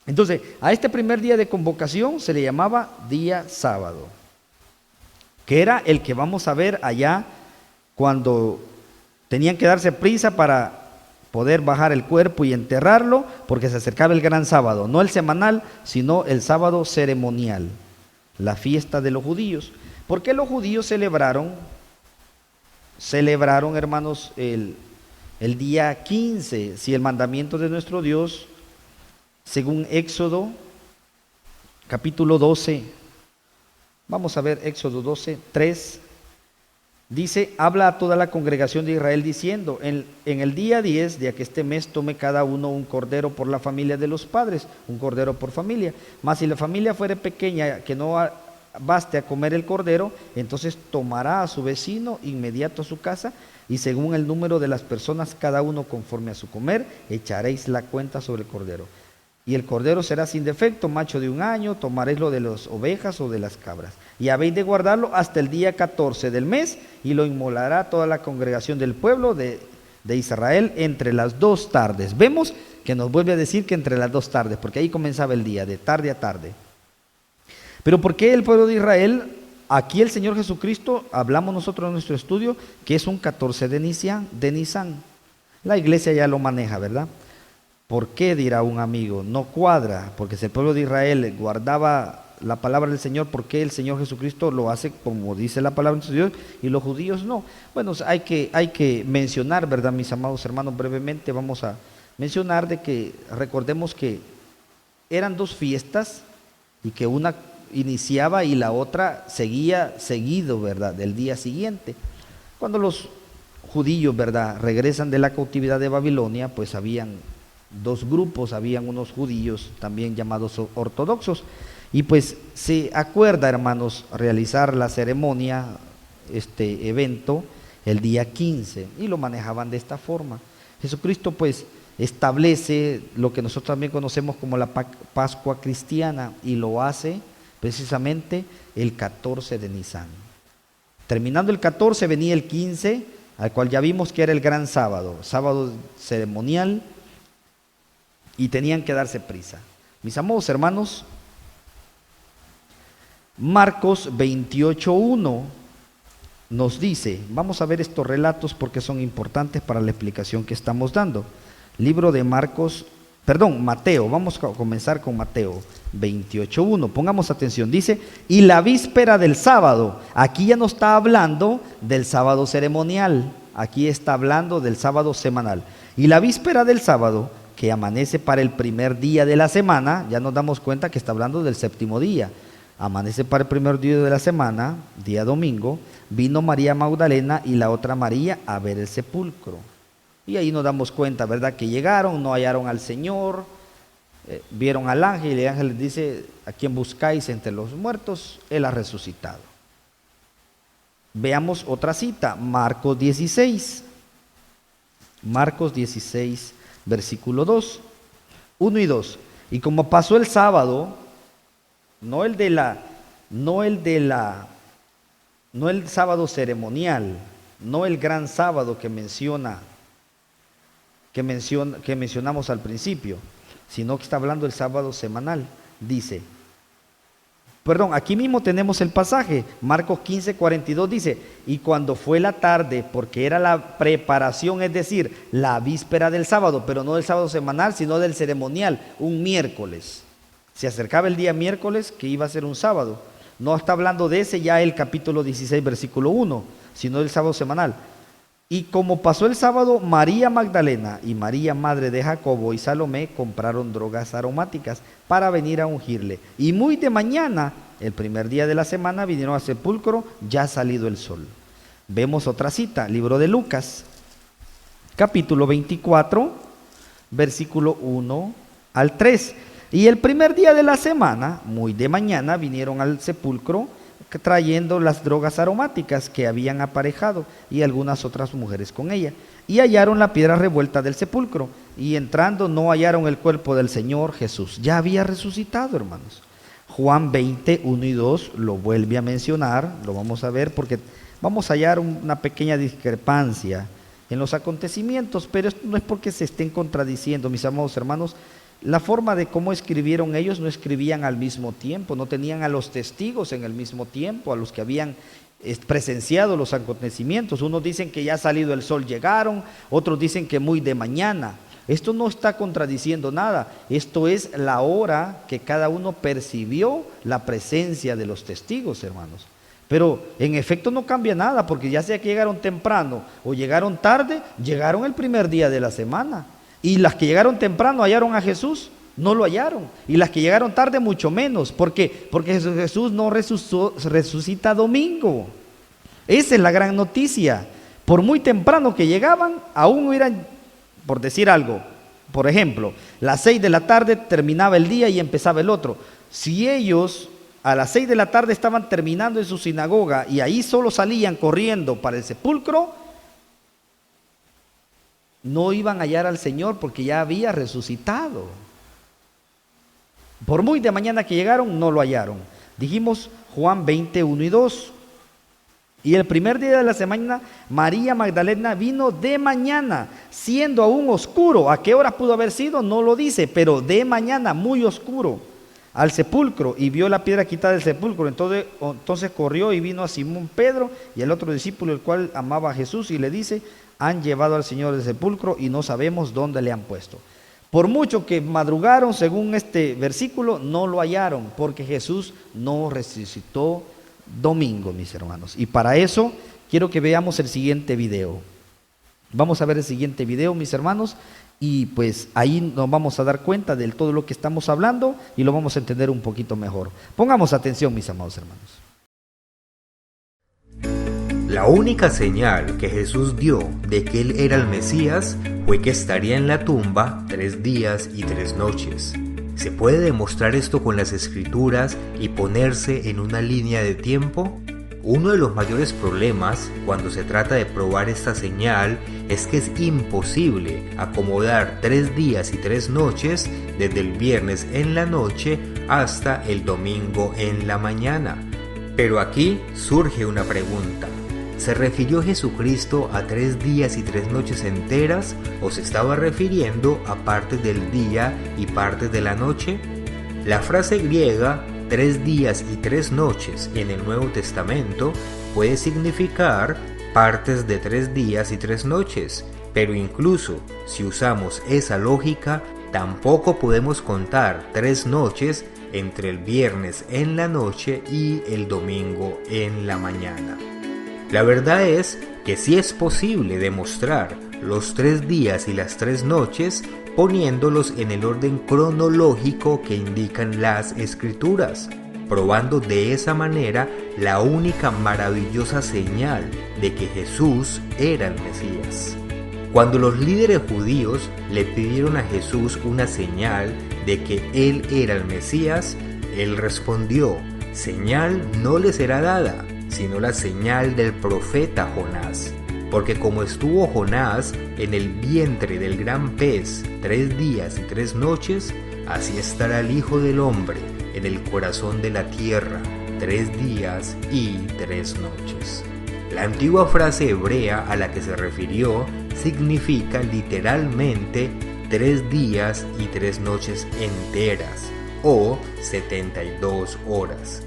Entonces, a este primer día de convocación se le llamaba día sábado, que era el que vamos a ver allá cuando tenían que darse prisa para poder bajar el cuerpo y enterrarlo, porque se acercaba el gran sábado, no el semanal, sino el sábado ceremonial, la fiesta de los judíos. ¿Por qué los judíos celebraron, hermanos, el día 15, si el mandamiento de nuestro Dios, según Éxodo capítulo 12, vamos a ver Éxodo 12, 3, dice: habla a toda la congregación de Israel diciendo: en el día 10 de aqueste mes tome cada uno un cordero por la familia de los padres, un cordero por familia. Mas si la familia fuere pequeña, que no baste a comer el cordero, entonces tomará a su vecino inmediato a su casa, y según el número de las personas, cada uno conforme a su comer, echaréis la cuenta sobre el cordero. Y el cordero será sin defecto, macho de 1 año, tomaréis lo de las ovejas o de las cabras. Y habéis de guardarlo hasta el día 14 del mes, y lo inmolará toda la congregación del pueblo de de Israel entre las 2 tardes. Vemos que nos vuelve a decir que entre las 2 tardes, porque ahí comenzaba el día, de tarde a tarde. Pero ¿por qué el pueblo de Israel? Aquí el Señor Jesucristo, hablamos nosotros en nuestro estudio, que es un 14 de Nisan. La iglesia ya lo maneja, ¿verdad? ¿Por qué, dirá un amigo? No cuadra, porque si el pueblo de Israel guardaba la palabra del Señor, ¿por qué el Señor Jesucristo lo hace como dice la palabra de Dios y los judíos no? Bueno, hay que mencionar, ¿verdad, mis amados hermanos? Brevemente vamos a mencionar de que recordemos que eran 2 fiestas y que una iniciaba y la otra seguía seguido, ¿verdad?, del día siguiente. Cuando los judíos, ¿verdad?, regresan de la cautividad de Babilonia, pues habían 2 grupos, habían unos judíos también llamados ortodoxos, y pues se acuerda, hermanos, realizar la ceremonia, este evento, el día 15, y lo manejaban de esta forma. Jesucristo pues establece lo que nosotros también conocemos como la Pascua cristiana, y lo hace precisamente el 14 de Nisan. Terminando el 14 venía el 15, al cual ya vimos que era el gran sábado, sábado ceremonial, y tenían que darse prisa. Mis amados hermanos, Marcos 28:1 nos dice, vamos a ver estos relatos porque son importantes para la explicación que estamos dando. Libro de Mateo, vamos a comenzar con Mateo 28:1, pongamos atención, dice, y la víspera del sábado, aquí ya no está hablando del sábado ceremonial, aquí está hablando del sábado semanal, y la víspera del sábado, que amanece para el primer día de la semana, ya nos damos cuenta que está hablando del 7º día, amanece para el primer día de la semana, día domingo, vino María Magdalena y la otra María a ver el sepulcro. Y ahí nos damos cuenta, ¿verdad?, que llegaron, no hallaron al Señor, vieron al ángel y el ángel les dice, ¿a quién buscáis entre los muertos? Él ha resucitado. Veamos otra cita, Marcos 16, versículo 2, 1 y 2. Y como pasó el sábado, no el sábado ceremonial, no el gran sábado que mencionamos al principio, sino que está hablando del sábado semanal. Dice, aquí mismo tenemos el pasaje, Marcos 15:42 dice, y cuando fue la tarde, porque era la preparación, es decir, la víspera del sábado, pero no del sábado semanal, sino del ceremonial, un miércoles. Se acercaba el día miércoles, que iba a ser un sábado. No está hablando de ese ya el capítulo 16, versículo 1, sino del sábado semanal. Y como pasó el sábado, María Magdalena y María, madre de Jacobo y Salomé, compraron drogas aromáticas para venir a ungirle. Y muy de mañana, el primer día de la semana, vinieron al sepulcro, ya salido el sol. Vemos otra cita, libro de Lucas, capítulo 24, versículo 1 al 3. Y el primer día de la semana, muy de mañana, vinieron al sepulcro trayendo las drogas aromáticas que habían aparejado y algunas otras mujeres con ella. Y hallaron la piedra revuelta del sepulcro, y entrando no hallaron el cuerpo del Señor Jesús. Ya había resucitado, hermanos. Juan 20, 1 y 2 lo vuelve a mencionar, lo vamos a ver porque vamos a hallar una pequeña discrepancia en los acontecimientos, pero esto no es porque se estén contradiciendo, mis amados hermanos. La forma de cómo escribieron ellos, no escribían al mismo tiempo, no tenían a los testigos en el mismo tiempo, a los que habían presenciado los acontecimientos. Unos dicen que ya ha salido el sol llegaron, otros dicen que muy de mañana. Esto no está contradiciendo nada, esto es la hora que cada uno percibió la presencia de los testigos, hermanos. Pero en efecto no cambia nada, porque ya sea que llegaron temprano o llegaron tarde, llegaron el primer día de la semana. Y las que llegaron temprano hallaron a Jesús, no lo hallaron. Y las que llegaron tarde mucho menos. ¿Por qué? Porque Jesús no resucita domingo. Esa es la gran noticia. Por muy temprano que llegaban, aún hubieran, por decir algo, por ejemplo, las 6 de la tarde terminaba el día y empezaba el otro. Si ellos a las 6 de la tarde estaban terminando en su sinagoga y ahí solo salían corriendo para el sepulcro, no iban a hallar al Señor porque ya había resucitado. Por muy de mañana que llegaron, no lo hallaron. Dijimos Juan 20, 1 y 2. Y el primer día de la semana, María Magdalena vino de mañana, siendo aún oscuro. ¿A qué hora pudo haber sido? No lo dice, pero de mañana, muy oscuro, al sepulcro, y vio la piedra quitada del sepulcro. Entonces corrió y vino a Simón Pedro y el otro discípulo, el cual amaba a Jesús, y le dice: han llevado al Señor del sepulcro y no sabemos dónde le han puesto. Por mucho que madrugaron, según este versículo, no lo hallaron, porque Jesús no resucitó domingo, mis hermanos. Y para eso quiero que veamos el siguiente video. Vamos a ver el siguiente video, mis hermanos, y pues ahí nos vamos a dar cuenta de todo lo que estamos hablando y lo vamos a entender un poquito mejor. Pongamos atención, mis amados hermanos. La única señal que Jesús dio de que Él era el Mesías fue que estaría en la tumba 3 días y 3 noches. ¿Se puede demostrar esto con las Escrituras y ponerse en una línea de tiempo? Uno de los mayores problemas cuando se trata de probar esta señal es que es imposible acomodar 3 días y 3 noches desde el viernes en la noche hasta el domingo en la mañana. Pero aquí surge una pregunta. ¿Se refirió Jesucristo a 3 días y 3 noches enteras o se estaba refiriendo a partes del día y partes de la noche? La frase griega 3 días y 3 noches en el Nuevo Testamento puede significar partes de 3 días y 3 noches, pero incluso si usamos esa lógica, tampoco podemos contar 3 noches entre el viernes en la noche y el domingo en la mañana. La verdad es que sí es posible demostrar los 3 días y las 3 noches poniéndolos en el orden cronológico que indican las Escrituras, probando de esa manera la única maravillosa señal de que Jesús era el Mesías. Cuando los líderes judíos le pidieron a Jesús una señal de que Él era el Mesías, Él respondió: señal no le será dada, sino la señal del profeta Jonás. Porque como estuvo Jonás en el vientre del gran pez 3 días y 3 noches, así estará el Hijo del Hombre en el corazón de la tierra 3 días y 3 noches. La antigua frase hebrea a la que se refirió significa literalmente 3 días y 3 noches enteras, o 72 horas.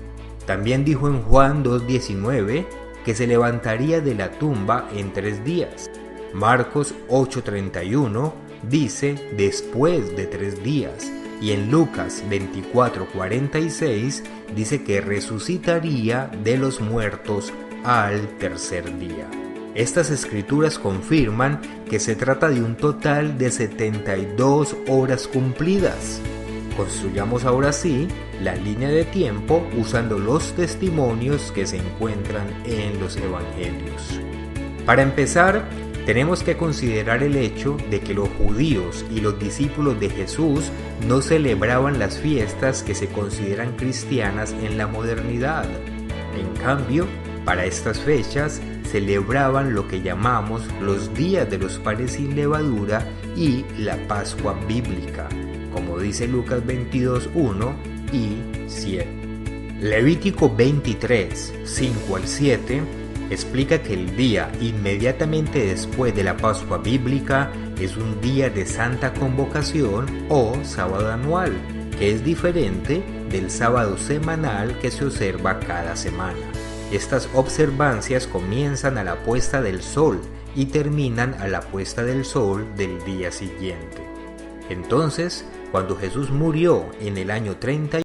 También dijo en Juan 2:19 que se levantaría de la tumba en 3 días. Marcos 8:31 dice después de 3 días. Y en Lucas 24:46 dice que resucitaría de los muertos al tercer día. Estas escrituras confirman que se trata de un total de 72 horas cumplidas. Construyamos ahora sí la línea de tiempo usando los testimonios que se encuentran en los evangelios. Para empezar, tenemos que considerar el hecho de que los judíos y los discípulos de Jesús no celebraban las fiestas que se consideran cristianas en la modernidad. En cambio, para estas fechas celebraban lo que llamamos los días de los panes sin levadura y la Pascua bíblica, como dice Lucas 22:1 y 7. Levítico 23, 5 al 7 explica que el día inmediatamente después de la Pascua bíblica es un día de santa convocación o sábado anual, que es diferente del sábado semanal que se observa cada semana. Estas observancias comienzan a la puesta del sol y terminan a la puesta del sol del día siguiente. Entonces, cuando Jesús murió en el año 31,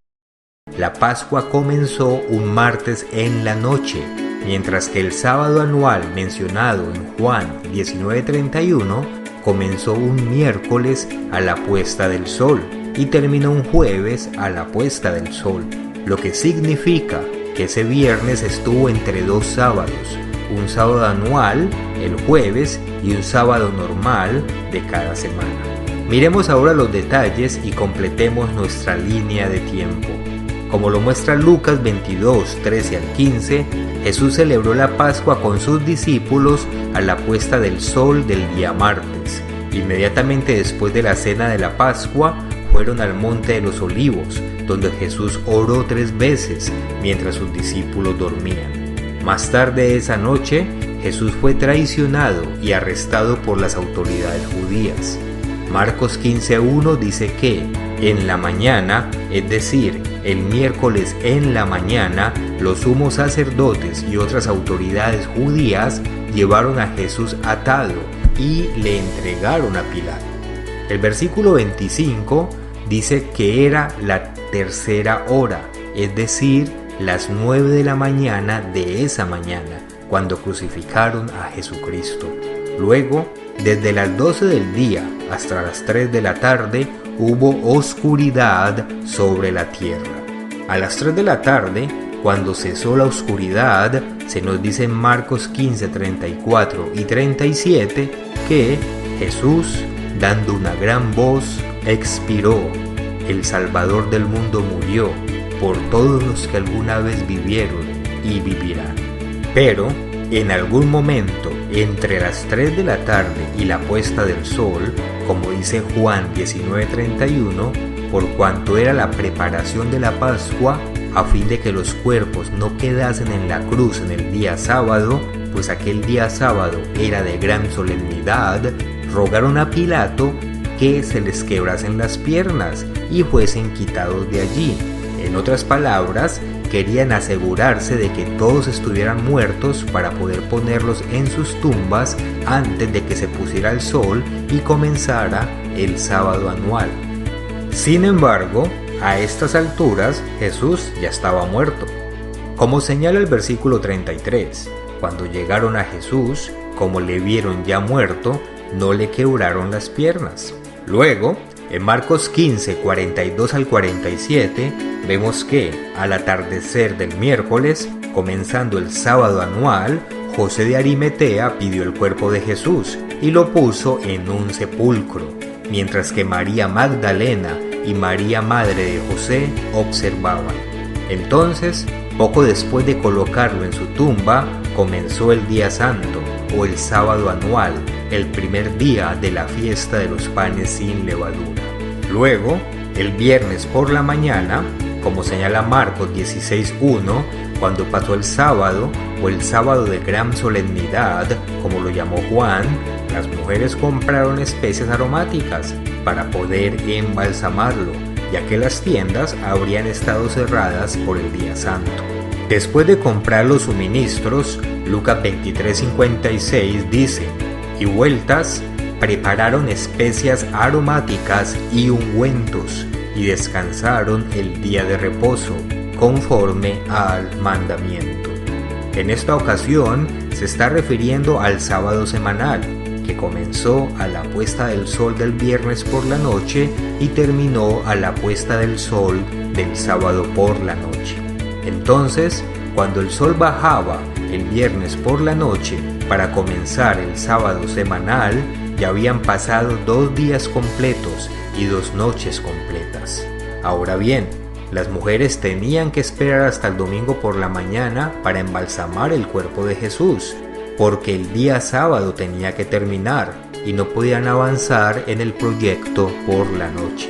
la Pascua comenzó un martes en la noche, mientras que el sábado anual mencionado en Juan 19:31 comenzó un miércoles a la puesta del sol y terminó un jueves a la puesta del sol, lo que significa que ese viernes estuvo entre 2 sábados, un sábado anual, el jueves, y un sábado normal de cada semana. Miremos ahora los detalles y completemos nuestra línea de tiempo. Como lo muestra Lucas 22, 13 al 15, Jesús celebró la Pascua con sus discípulos a la puesta del sol del día martes. Inmediatamente después de la cena de la Pascua, fueron al Monte de los Olivos, donde Jesús oró 3 veces mientras sus discípulos dormían. Más tarde esa noche, Jesús fue traicionado y arrestado por las autoridades judías. Marcos 15:1 dice que en la mañana, es decir, el miércoles en la mañana, los sumos sacerdotes y otras autoridades judías llevaron a Jesús atado y le entregaron a Pilato. El versículo 25 dice que era la tercera hora, es decir, las 9 de la mañana de esa mañana, cuando crucificaron a Jesucristo. Luego, desde las 12 del día hasta las 3 de la tarde, hubo oscuridad sobre la tierra. A las 3 de la tarde, cuando cesó la oscuridad, se nos dice en Marcos 15, 34 y 37 que Jesús, dando una gran voz, expiró. El Salvador del mundo murió por todos los que alguna vez vivieron y vivirán. Pero, en algún momento, entre las 3 de la tarde y la puesta del sol, como dice Juan 19:31, por cuanto era la preparación de la Pascua, a fin de que los cuerpos no quedasen en la cruz en el día sábado, pues aquel día sábado era de gran solemnidad, rogaron a Pilato que se les quebrasen las piernas y fuesen quitados de allí. En otras palabras, querían asegurarse de que todos estuvieran muertos para poder ponerlos en sus tumbas antes de que se pusiera el sol y comenzara el sábado anual. Sin embargo, a estas alturas Jesús ya estaba muerto. Como señala el versículo 33, cuando llegaron a Jesús, como le vieron ya muerto, no le quebraron las piernas. Luego, en Marcos 15, 42 al 47, vemos que, al atardecer del miércoles, comenzando el sábado anual, José de Arimatea pidió el cuerpo de Jesús y lo puso en un sepulcro, mientras que María Magdalena y María, madre de José, observaban. Entonces, poco después de colocarlo en su tumba, comenzó el día santo, o el sábado anual, el primer día de la fiesta de los panes sin levadura. Luego, el viernes por la mañana, como señala Marcos 16:1, cuando pasó el sábado, o el sábado de gran solemnidad, como lo llamó Juan, las mujeres compraron especias aromáticas para poder embalsamarlo, ya que las tiendas habrían estado cerradas por el día santo. Después de comprar los suministros, Lucas 23:56 dice: y vueltas, prepararon especias aromáticas y ungüentos, y descansaron el día de reposo, conforme al mandamiento. En esta ocasión se está refiriendo al sábado semanal, que comenzó a la puesta del sol del viernes por la noche y terminó a la puesta del sol del sábado por la noche. Entonces, cuando el sol bajaba el viernes por la noche para comenzar el sábado semanal, ya habían pasado 2 días completos y 2 noches completas. Ahora bien, las mujeres tenían que esperar hasta el domingo por la mañana para embalsamar el cuerpo de Jesús, porque el día sábado tenía que terminar y no podían avanzar en el proyecto por la noche.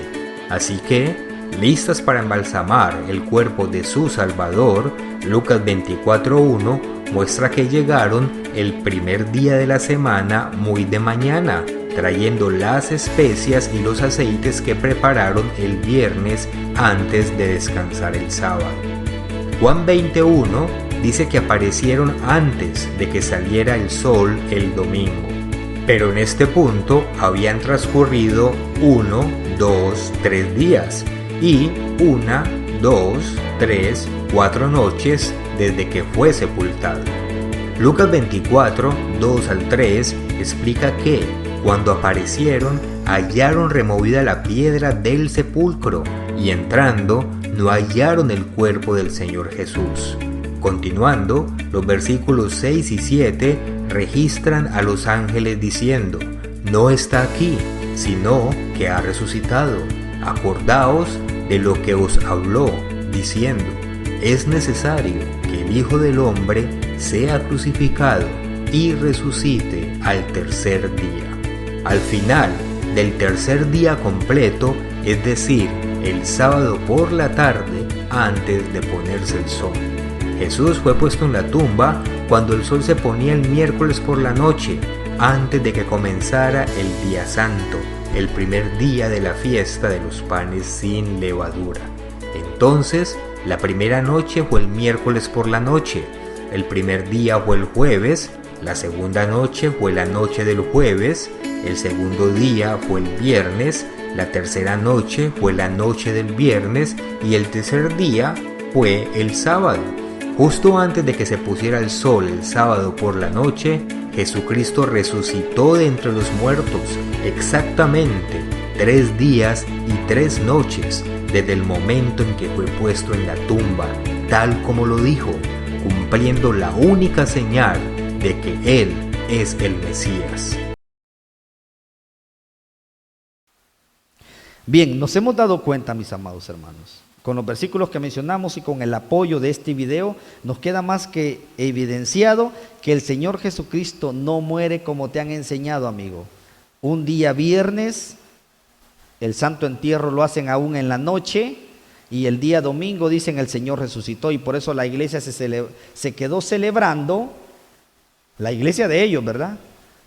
Así que, listas para embalsamar el cuerpo de su Salvador, Lucas 24:1 muestra que llegaron el primer día de la semana muy de mañana, trayendo las especias y los aceites que prepararon el viernes antes de descansar el sábado. Juan 20:1 dice que aparecieron antes de que saliera el sol el domingo, pero en este punto habían transcurrido 1, 2, 3 días y 1, 2, 3, 4 noches desde que fue sepultado. Lucas 24, 2 al 3 explica que cuando aparecieron hallaron removida la piedra del sepulcro y entrando no hallaron el cuerpo del Señor Jesús. Continuando, los versículos 6 y 7 registran a los ángeles diciendo: no está aquí, sino que ha resucitado. Acordaos de lo que os habló, diciendo: es necesario que el Hijo del Hombre sea crucificado y resucite al tercer día. Al final del tercer día completo, es decir, el sábado por la tarde, antes de ponerse el sol. Jesús fue puesto en la tumba cuando el sol se ponía el miércoles por la noche, antes de que comenzara el día santo, el primer día de la fiesta de los panes sin levadura. Entonces, la primera noche fue el miércoles por la noche, el primer día fue el jueves, la segunda noche fue la noche del jueves, el segundo día fue el viernes, la tercera noche fue la noche del viernes y el tercer día fue el sábado. Justo antes de que se pusiera el sol el sábado por la noche, Jesucristo resucitó de entre los muertos, exactamente 3 días y 3 noches desde el momento en que fue puesto en la tumba, tal como lo dijo, cumpliendo la única señal de que Él es el Mesías. Bien, nos hemos dado cuenta, mis amados hermanos, con los versículos que mencionamos y con el apoyo de este video, nos queda más que evidenciado que el Señor Jesucristo no muere como te han enseñado, amigo. Un día viernes, el santo entierro lo hacen aún en la noche, y el día domingo dicen el Señor resucitó, y por eso la iglesia se quedó celebrando, la iglesia de ellos, ¿verdad?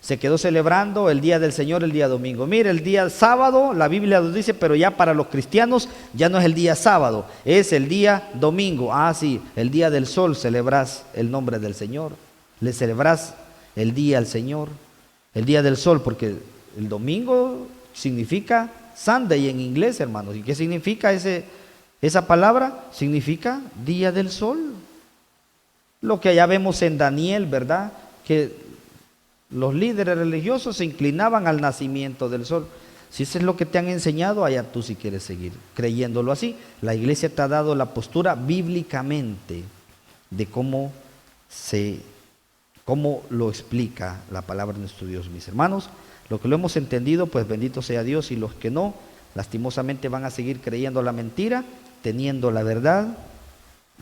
Se quedó celebrando el día del Señor el día domingo. Mire, el día sábado, la Biblia nos dice, pero ya para los cristianos ya no es el día sábado, es el día domingo. Ah, sí, el día del sol celebrás el nombre del Señor, le celebrás el día al Señor, el día del sol, porque el domingo significa Sunday en inglés, hermanos. ¿Y qué significa esa palabra? Significa día del sol. Lo que allá vemos en Daniel, ¿verdad? Que los líderes religiosos se inclinaban al nacimiento del sol. Si eso es lo que te han enseñado, allá tú si quieres seguir creyéndolo así. La iglesia te ha dado la postura bíblicamente de cómo lo explica la palabra de nuestro Dios, mis hermanos. Lo que lo hemos entendido, pues bendito sea Dios, y los que no, lastimosamente van a seguir creyendo la mentira, teniendo la verdad,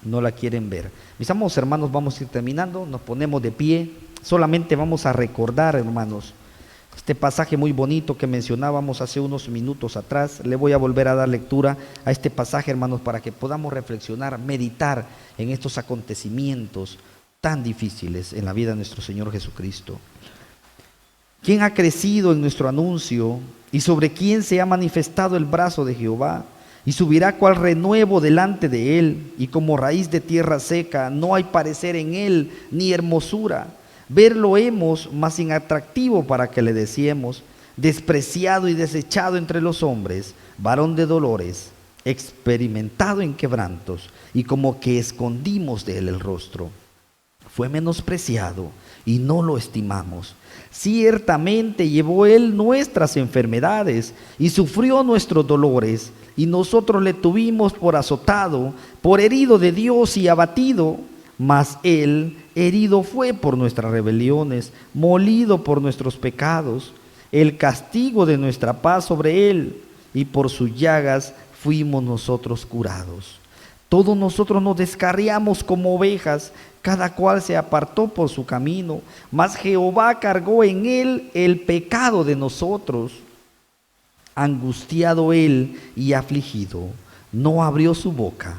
no la quieren ver. Mis amados hermanos, vamos a ir terminando, nos ponemos de pie. Solamente vamos a recordar, hermanos, este pasaje muy bonito que mencionábamos hace unos minutos atrás. Le voy a volver a dar lectura a este pasaje, hermanos, para que podamos reflexionar, meditar en estos acontecimientos tan difíciles en la vida de nuestro Señor Jesucristo. ¿Quién ha crecido en nuestro anuncio y sobre quién se ha manifestado el brazo de Jehová? Y subirá cual renuevo delante de él, y como raíz de tierra seca, no hay parecer en él ni hermosura. Verlo hemos, mas inatractivo para que le deseemos, despreciado y desechado entre los hombres, varón de dolores, experimentado en quebrantos, y como que escondimos de él el rostro. Fue menospreciado y no lo estimamos. Ciertamente llevó él nuestras enfermedades y sufrió nuestros dolores, y nosotros le tuvimos por azotado, por herido de Dios y abatido. Mas él herido fue por nuestras rebeliones, molido por nuestros pecados. El castigo de nuestra paz sobre él, y por sus llagas fuimos nosotros curados. Todos nosotros nos descarriamos como ovejas, cada cual se apartó por su camino, mas Jehová cargó en él el pecado de nosotros. Angustiado él y afligido, no abrió su boca.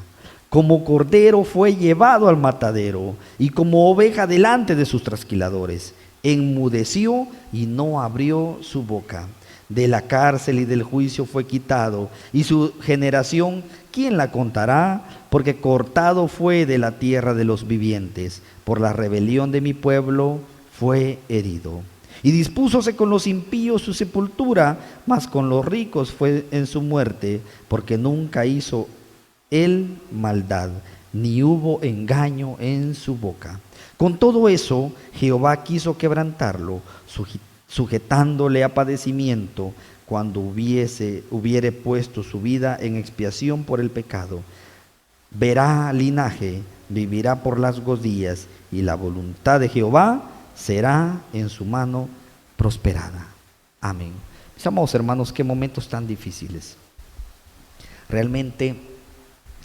Como cordero fue llevado al matadero, y como oveja delante de sus trasquiladores. Enmudeció y no abrió su boca. De la cárcel y del juicio fue quitado, y su generación, ¿quién la contará? Porque cortado fue de la tierra de los vivientes, por la rebelión de mi pueblo fue herido. Y dispúsose con los impíos su sepultura, mas con los ricos fue en su muerte, porque nunca hizo él maldad, ni hubo engaño en su boca. Con todo eso, Jehová quiso quebrantarlo, sujetándole a padecimiento, cuando hubiere puesto su vida en expiación por el pecado. Verá linaje, vivirá por largos días, y la voluntad de Jehová será en su mano prosperada. Amén. Mis amados hermanos, qué momentos tan difíciles. Realmente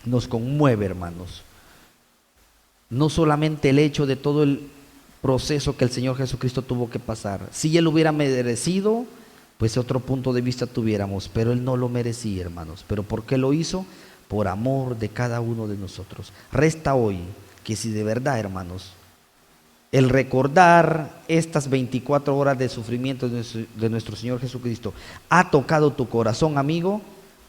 nos conmueve, hermanos, no solamente el hecho de todo el proceso que el Señor Jesucristo tuvo que pasar. Si Él hubiera merecido, pues otro punto de vista tuviéramos, pero Él no lo merecía, hermanos. ¿Pero por qué lo hizo? Por amor de cada uno de nosotros. Resta hoy que si de verdad, hermanos, el recordar estas 24 horas de sufrimiento de nuestro Señor Jesucristo ha tocado tu corazón, amigo,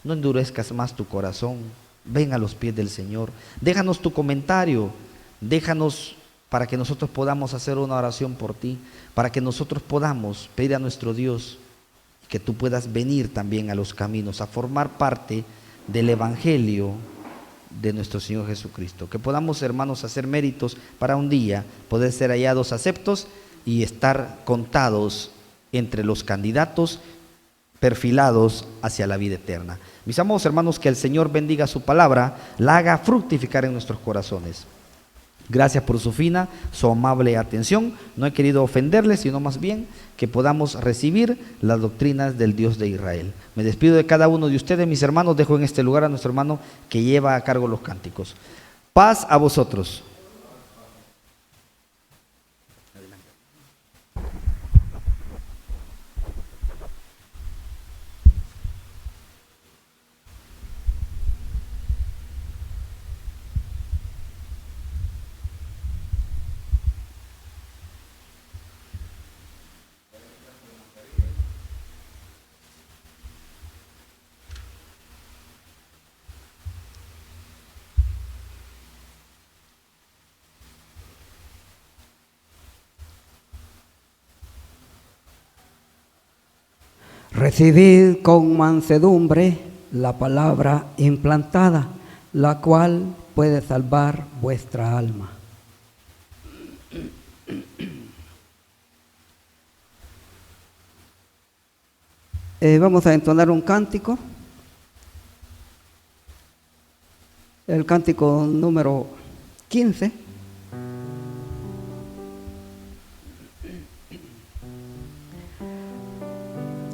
no endurezcas más tu corazón. Ven a los pies del Señor. Déjanos tu comentario. Déjanos para que nosotros podamos hacer una oración por ti, para que nosotros podamos pedir a nuestro Dios que tú puedas venir también a los caminos, a formar parte del Evangelio de nuestro Señor Jesucristo. Que podamos, hermanos, hacer méritos para un día poder ser hallados aceptos y estar contados entre los candidatos perfilados hacia la vida eterna. Mis amados hermanos, que el Señor bendiga su palabra, la haga fructificar en nuestros corazones. Gracias por su fina, su amable atención. No he querido ofenderles, sino más bien que podamos recibir las doctrinas del Dios de Israel. Me despido de cada uno de ustedes, mis hermanos. Dejo en este lugar a nuestro hermano que lleva a cargo los cánticos. Paz a vosotros. Recibid con mansedumbre la palabra implantada, la cual puede salvar vuestra alma. Vamos a entonar un cántico, el cántico número 15.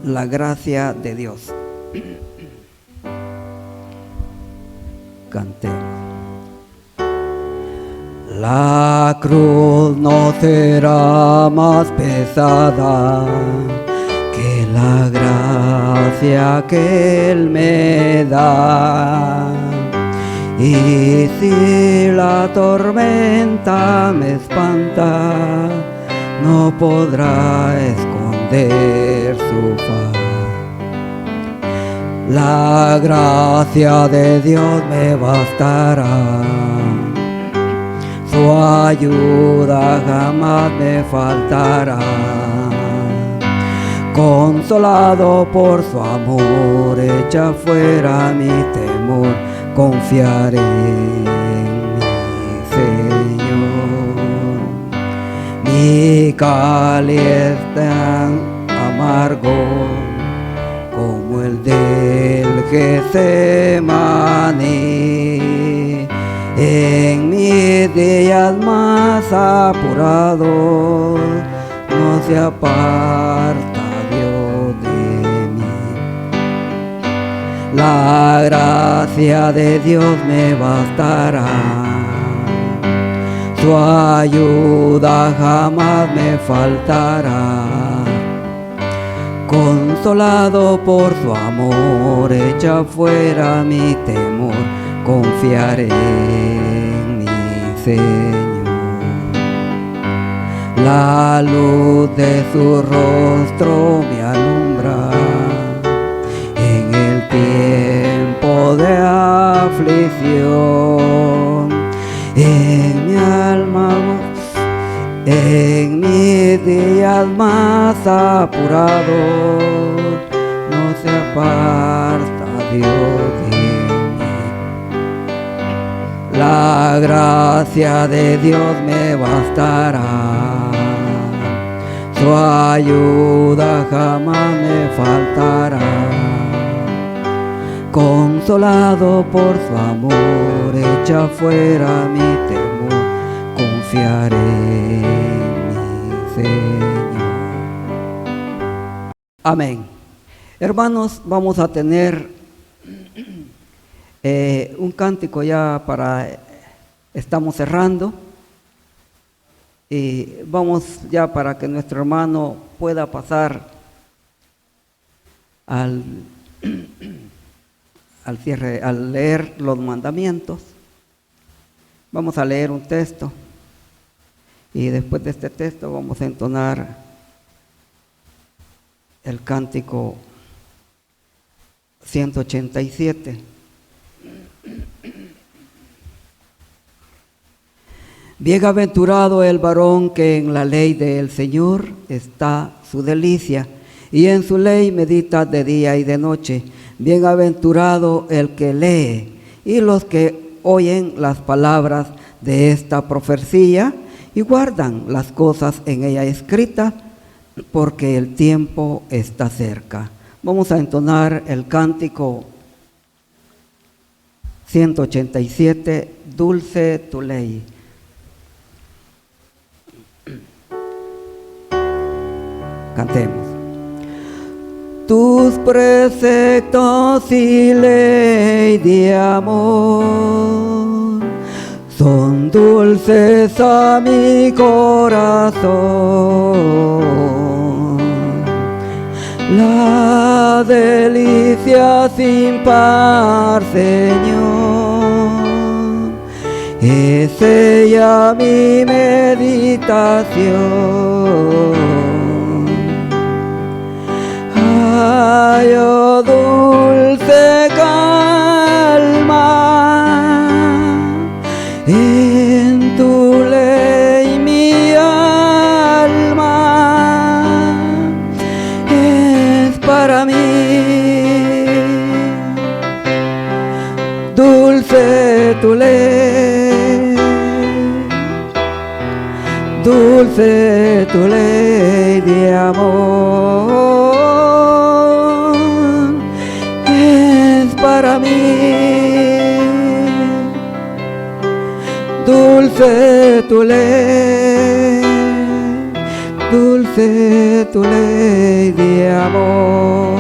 La gracia de Dios. Cantemos. La cruz no será más pesada que la gracia que Él me da. Y si la tormenta me espanta, no podrá esconder su faz. La gracia de Dios me bastará, su ayuda jamás me faltará. Consolado por su amor, echa fuera mi temor, confiaré en mi Señor. Mi cáliz es tan amargo como el del Getsemaní. En mis días más apurados no se aparta Dios de mí. La gracia de Dios me bastará, su ayuda jamás me faltará. Consolado por su amor, echa fuera mi temor, confiaré en mi Señor. La luz de su rostro me alumbra en el tiempo de aflicción. En mi alma, en mis días más apurados, no se aparta Dios de mí. La gracia de Dios me bastará, su ayuda jamás me faltará. Consolado por su amor, echa fuera mi temor, confiaré en mi Señor. Amén. Hermanos, vamos a tener un cántico ya estamos cerrando. Y vamos ya para que nuestro hermano pueda pasar al cierre, al leer los mandamientos. Vamos a leer un texto y después de este texto vamos a entonar el cántico 187. Bienaventurado el varón que en la ley del Señor está su delicia, y en su ley medita de día y de noche. Bienaventurado el que lee y los que oyen las palabras de esta profecía y guardan las cosas en ella escritas, porque el tiempo está cerca. Vamos a entonar el cántico 187, Dulce tu ley. Cantemos. Tus preceptos y ley de amor son dulces a mi corazón. La delicia sin par, Señor, es ella mi meditación. Ay, oh dulce calma, en tu ley mi alma es para mí. Dulce tu ley, dulce tu ley de amor. Para mí, dulce tu ley, dulce tu ley de amor.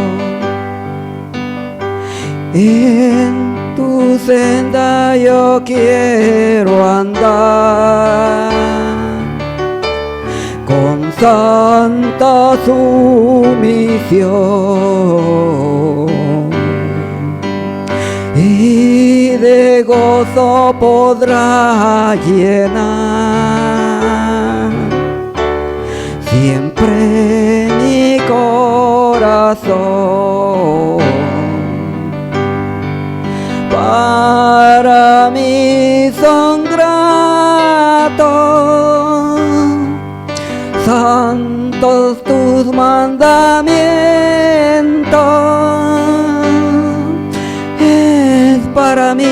En tu senda yo quiero andar con santa sumisión, y de gozo podrá llenar siempre mi corazón. Para mí son gratos, santos tus mandamientos. Para mí,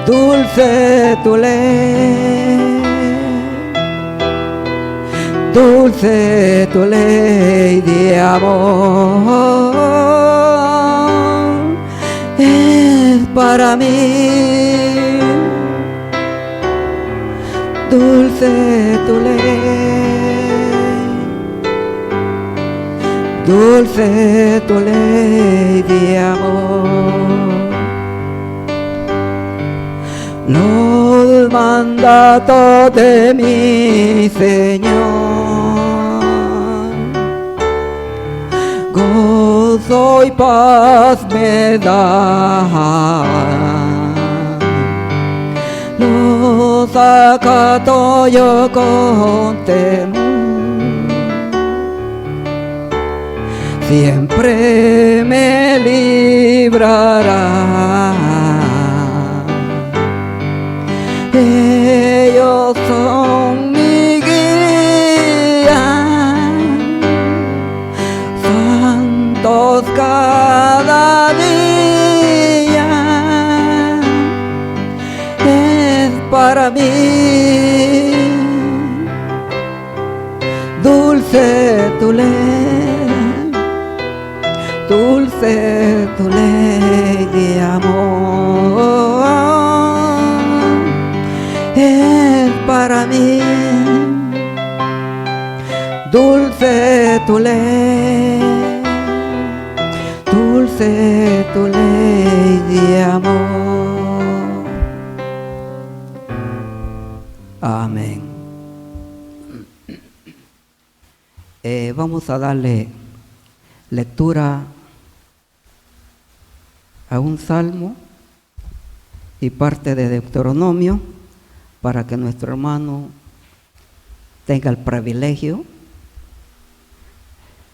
dulce tu ley, dulce tu ley de amor, es para mí, dulce tu ley, dulce tu ley de amor. Los mandatos de mi Señor, gozo y paz me da. Los acato yo con temor, siempre me librará. Ellos son mi guía, santos cada día, es para mí, dulce tu ley, dulce tu ley de amor, es para mí, dulce tu ley, dulce tu ley de amor. Amén. Vamos a darle lectura a un salmo y parte de Deuteronomio para que nuestro hermano tenga el privilegio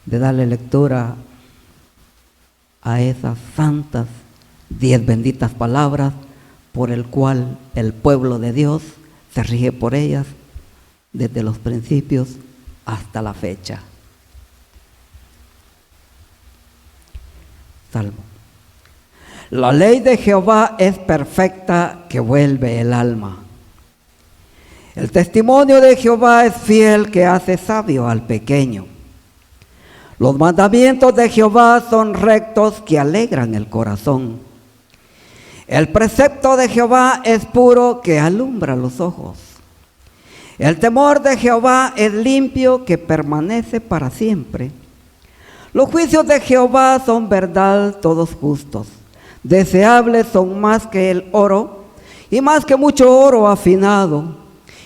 de darle lectura a esas santas 10 benditas palabras por el cual el pueblo de Dios se rige por ellas desde los principios hasta la fecha. Salmo. La ley de Jehová es perfecta que vuelve el alma. El testimonio de Jehová es fiel que hace sabio al pequeño. Los mandamientos de Jehová son rectos que alegran el corazón. El precepto de Jehová es puro que alumbra los ojos. El temor de Jehová es limpio que permanece para siempre. Los juicios de Jehová son verdad, todos justos. Deseables son más que el oro, y más que mucho oro afinado,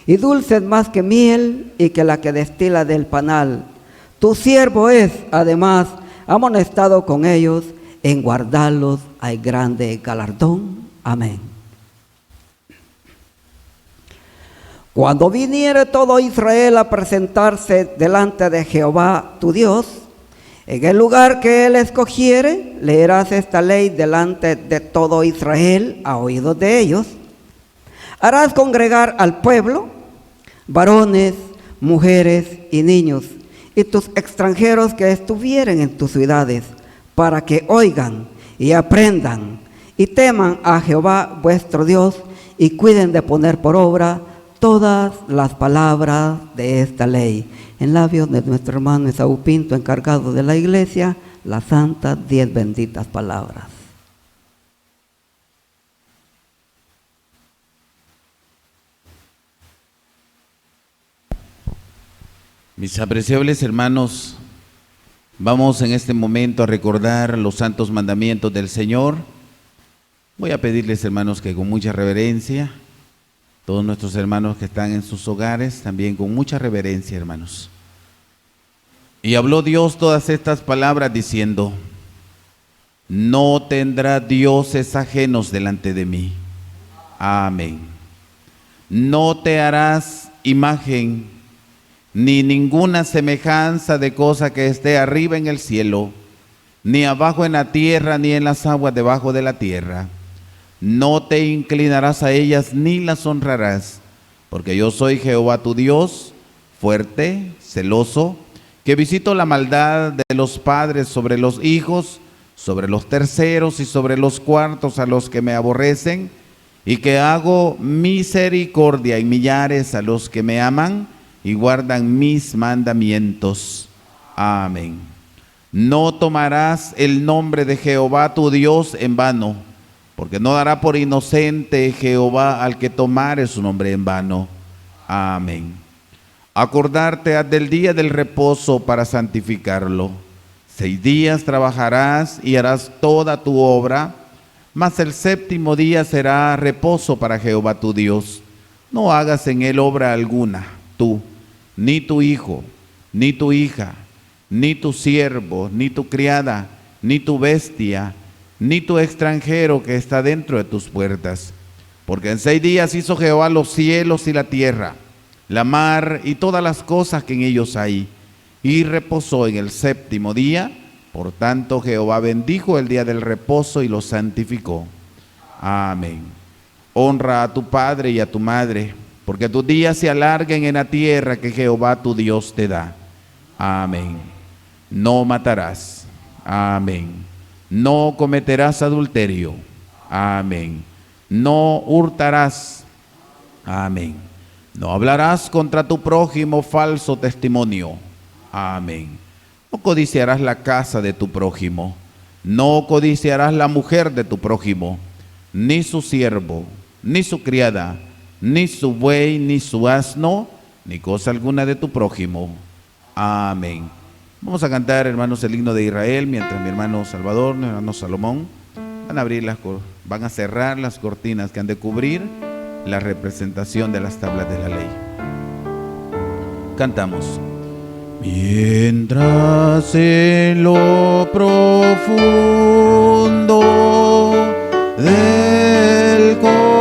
y dulces más que miel, y que la que destila del panal. Tu siervo es, además, amonestado con ellos, en guardarlos hay grande galardón. Amén. Cuando viniere todo Israel a presentarse delante de Jehová tu Dios, en el lugar que él escogiere, leerás esta ley delante de todo Israel a oídos de ellos. Harás congregar al pueblo, varones, mujeres y niños, y tus extranjeros que estuvieren en tus ciudades, para que oigan y aprendan y teman a Jehová vuestro Dios y cuiden de poner por obra todas las palabras de esta ley. En labios de nuestro hermano Esaú Pinto, encargado de la iglesia, las santas 10 benditas palabras. Mis apreciables hermanos, vamos en este momento a recordar los santos mandamientos del Señor. Voy a pedirles, hermanos, que con mucha reverencia, todos nuestros hermanos que están en sus hogares, también con mucha reverencia, hermanos. Y habló Dios todas estas palabras diciendo: no tendrá dioses ajenos delante de mí. Amén. No te harás imagen ni ninguna semejanza de cosa que esté arriba en el cielo, ni abajo en la tierra, ni en las aguas debajo de la tierra. No te inclinarás a ellas ni las honrarás, porque yo soy Jehová tu Dios, fuerte, celoso, que visito la maldad de los padres sobre los hijos, sobre los terceros y sobre los cuartos a los que me aborrecen, y que hago misericordia y millares a los que me aman y guardan mis mandamientos. Amén. No tomarás el nombre de Jehová tu Dios en vano, porque no dará por inocente Jehová al que tomare su nombre en vano. Amén. Acordarte has del día del reposo para santificarlo. 6 días trabajarás y harás toda tu obra, mas el 7º día será reposo para Jehová tu Dios. No hagas en él obra alguna, tú, ni tu hijo, ni tu hija, ni tu siervo, ni tu criada, ni tu bestia, ni tu extranjero que está dentro de tus puertas. Porque en 6 días hizo Jehová los cielos y la tierra, la mar y todas las cosas que en ellos hay, y reposó en el 7º día. Por tanto Jehová bendijo el día del reposo y lo santificó. Amén. Honra a tu padre y a tu madre, porque tus días se alarguen en la tierra que Jehová tu Dios te da. Amén. No matarás. Amén. No cometerás adulterio. Amén. No hurtarás. Amén. No hablarás contra tu prójimo falso testimonio. Amén. No codiciarás la casa de tu prójimo. No codiciarás la mujer de tu prójimo, ni su siervo, ni su criada, ni su buey, ni su asno, ni cosa alguna de tu prójimo. Amén. Vamos a cantar, hermanos, el himno de Israel, mientras mi hermano Salvador, mi hermano Salomón van a cerrar las cortinas que han de cubrir la representación de las tablas de la ley. Cantamos. Mientras en lo profundo del corazón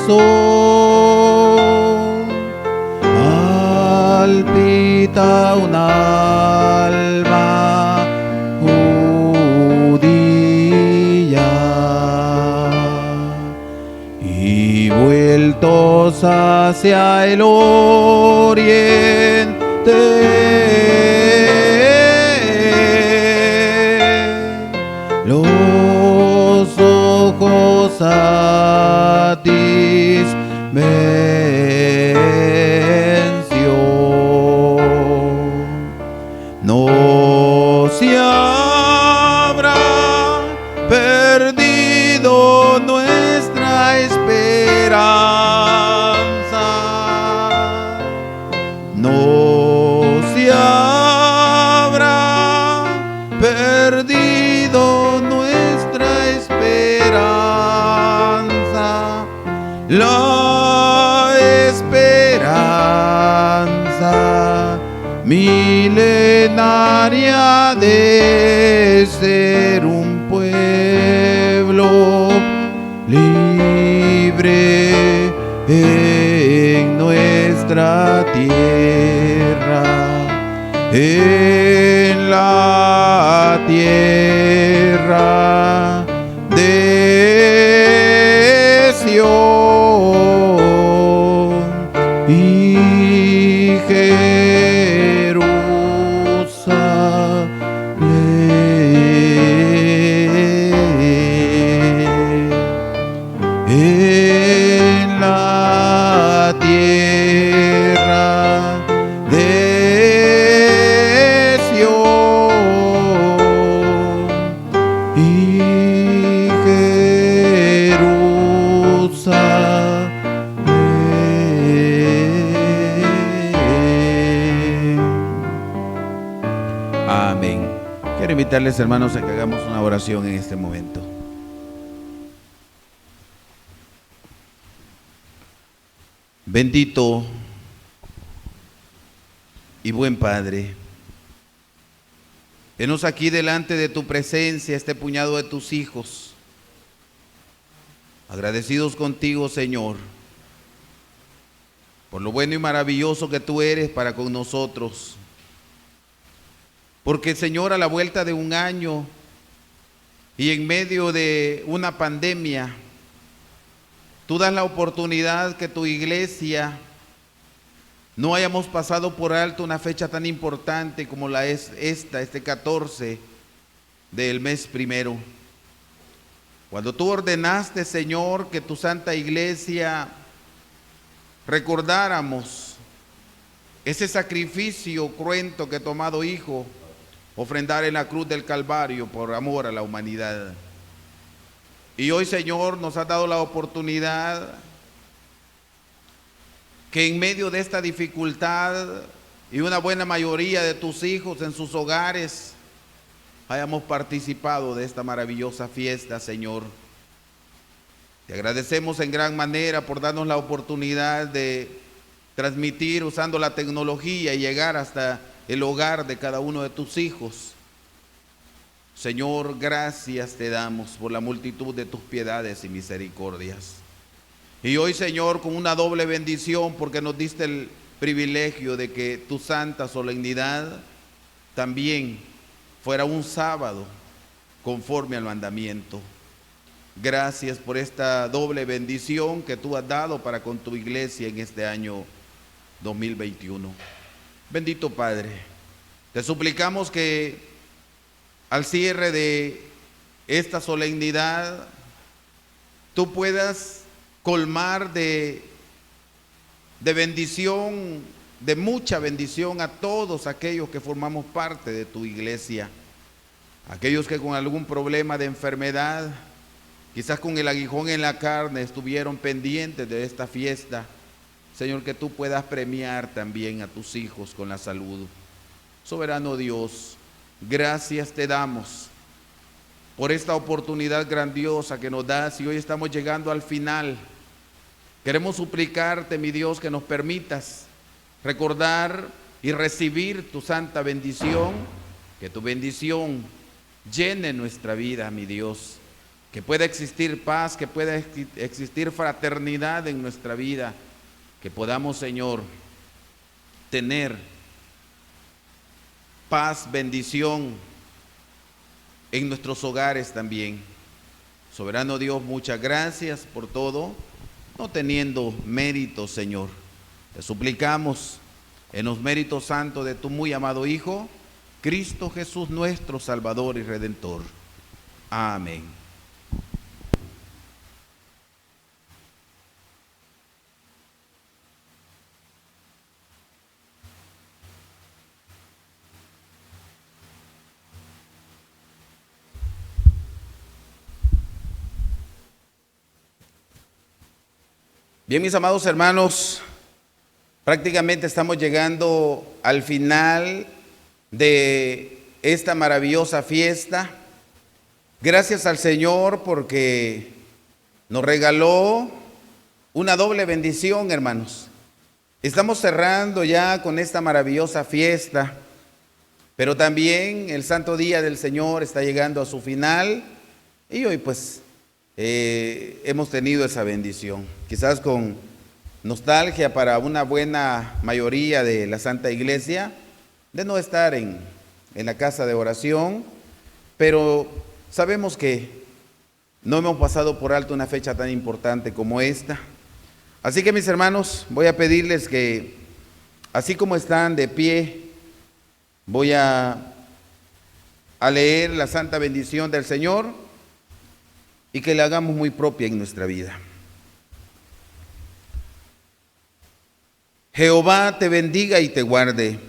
corazón palpita un alma judía, y vueltos hacia el oriente, los ojos satisfeció. No se habrá perdido nuestra esperanza, no se habrá perdido nuestra esperanza, la esperanza milenaria de ser un pueblo libre en nuestra tierra, en la tierra de Sión y Jerusalén, en la tierra de Sión y Jerusalén. Amén. Quiero invitarles, hermanos, a que hagamos una oración en este momento. Bendito y buen Padre, venos aquí delante de tu presencia, este puñado de tus hijos, agradecidos contigo, Señor, por lo bueno y maravilloso que tú eres para con nosotros. Porque, Señor, a la vuelta de un año y en medio de una pandemia, tú das la oportunidad que tu iglesia no hayamos pasado por alto una fecha tan importante como la es este 14 del mes primero. Cuando tú ordenaste, Señor, que tu santa iglesia recordáramos ese sacrificio cruento que tu amado Hijo ofrendara en la cruz del Calvario por amor a la humanidad. Y hoy, Señor, nos has dado la oportunidad que en medio de esta dificultad y una buena mayoría de tus hijos en sus hogares hayamos participado de esta maravillosa fiesta, Señor. Te agradecemos en gran manera por darnos la oportunidad de transmitir usando la tecnología y llegar hasta el hogar de cada uno de tus hijos. Señor, gracias te damos por la multitud de tus piedades y misericordias. Y hoy, Señor, con una doble bendición, porque nos diste el privilegio de que tu santa solemnidad también fuera un sábado conforme al mandamiento. Gracias por esta doble bendición que tú has dado para con tu iglesia en este año 2021. Bendito Padre, te suplicamos que al cierre de esta solemnidad tú puedas colmar de bendición, de mucha bendición a todos aquellos que formamos parte de tu iglesia, aquellos que con algún problema de enfermedad, quizás con el aguijón en la carne, estuvieron pendientes de esta fiesta. Señor, que tú puedas premiar también a tus hijos con la salud. Soberano Dios, gracias te damos por esta oportunidad grandiosa que nos das y hoy estamos llegando al final. Queremos suplicarte, mi Dios, que nos permitas recordar y recibir tu santa bendición, que tu bendición llene nuestra vida, mi Dios, que pueda existir paz, que pueda existir fraternidad en nuestra vida, que podamos, Señor, tener paz, bendición en nuestros hogares también. Soberano Dios, muchas gracias por todo, no teniendo méritos, Señor. Te suplicamos en los méritos santos de tu muy amado Hijo, Cristo Jesús, nuestro Salvador y Redentor. Amén. Bien, mis amados hermanos, prácticamente estamos llegando al final de esta maravillosa fiesta. Gracias al Señor porque nos regaló una doble bendición, hermanos. Estamos cerrando ya con esta maravillosa fiesta, pero también el santo día del Señor está llegando a su final y hoy pues hemos tenido esa bendición, quizás con nostalgia para una buena mayoría de la Santa Iglesia, de no estar en la casa de oración, pero sabemos que no hemos pasado por alto una fecha tan importante como esta. Así que, mis hermanos, voy a pedirles que, así como están de pie, voy a leer la santa bendición del Señor y que la hagamos muy propia en nuestra vida. Jehová te bendiga y te guarde.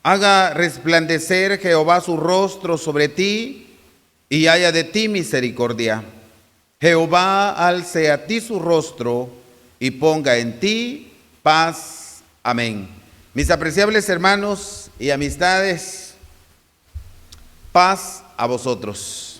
Haga resplandecer Jehová su rostro sobre ti y haya de ti misericordia. Jehová alce a ti su rostro y ponga en ti paz. Amén. Mis apreciables hermanos y amistades, paz a vosotros.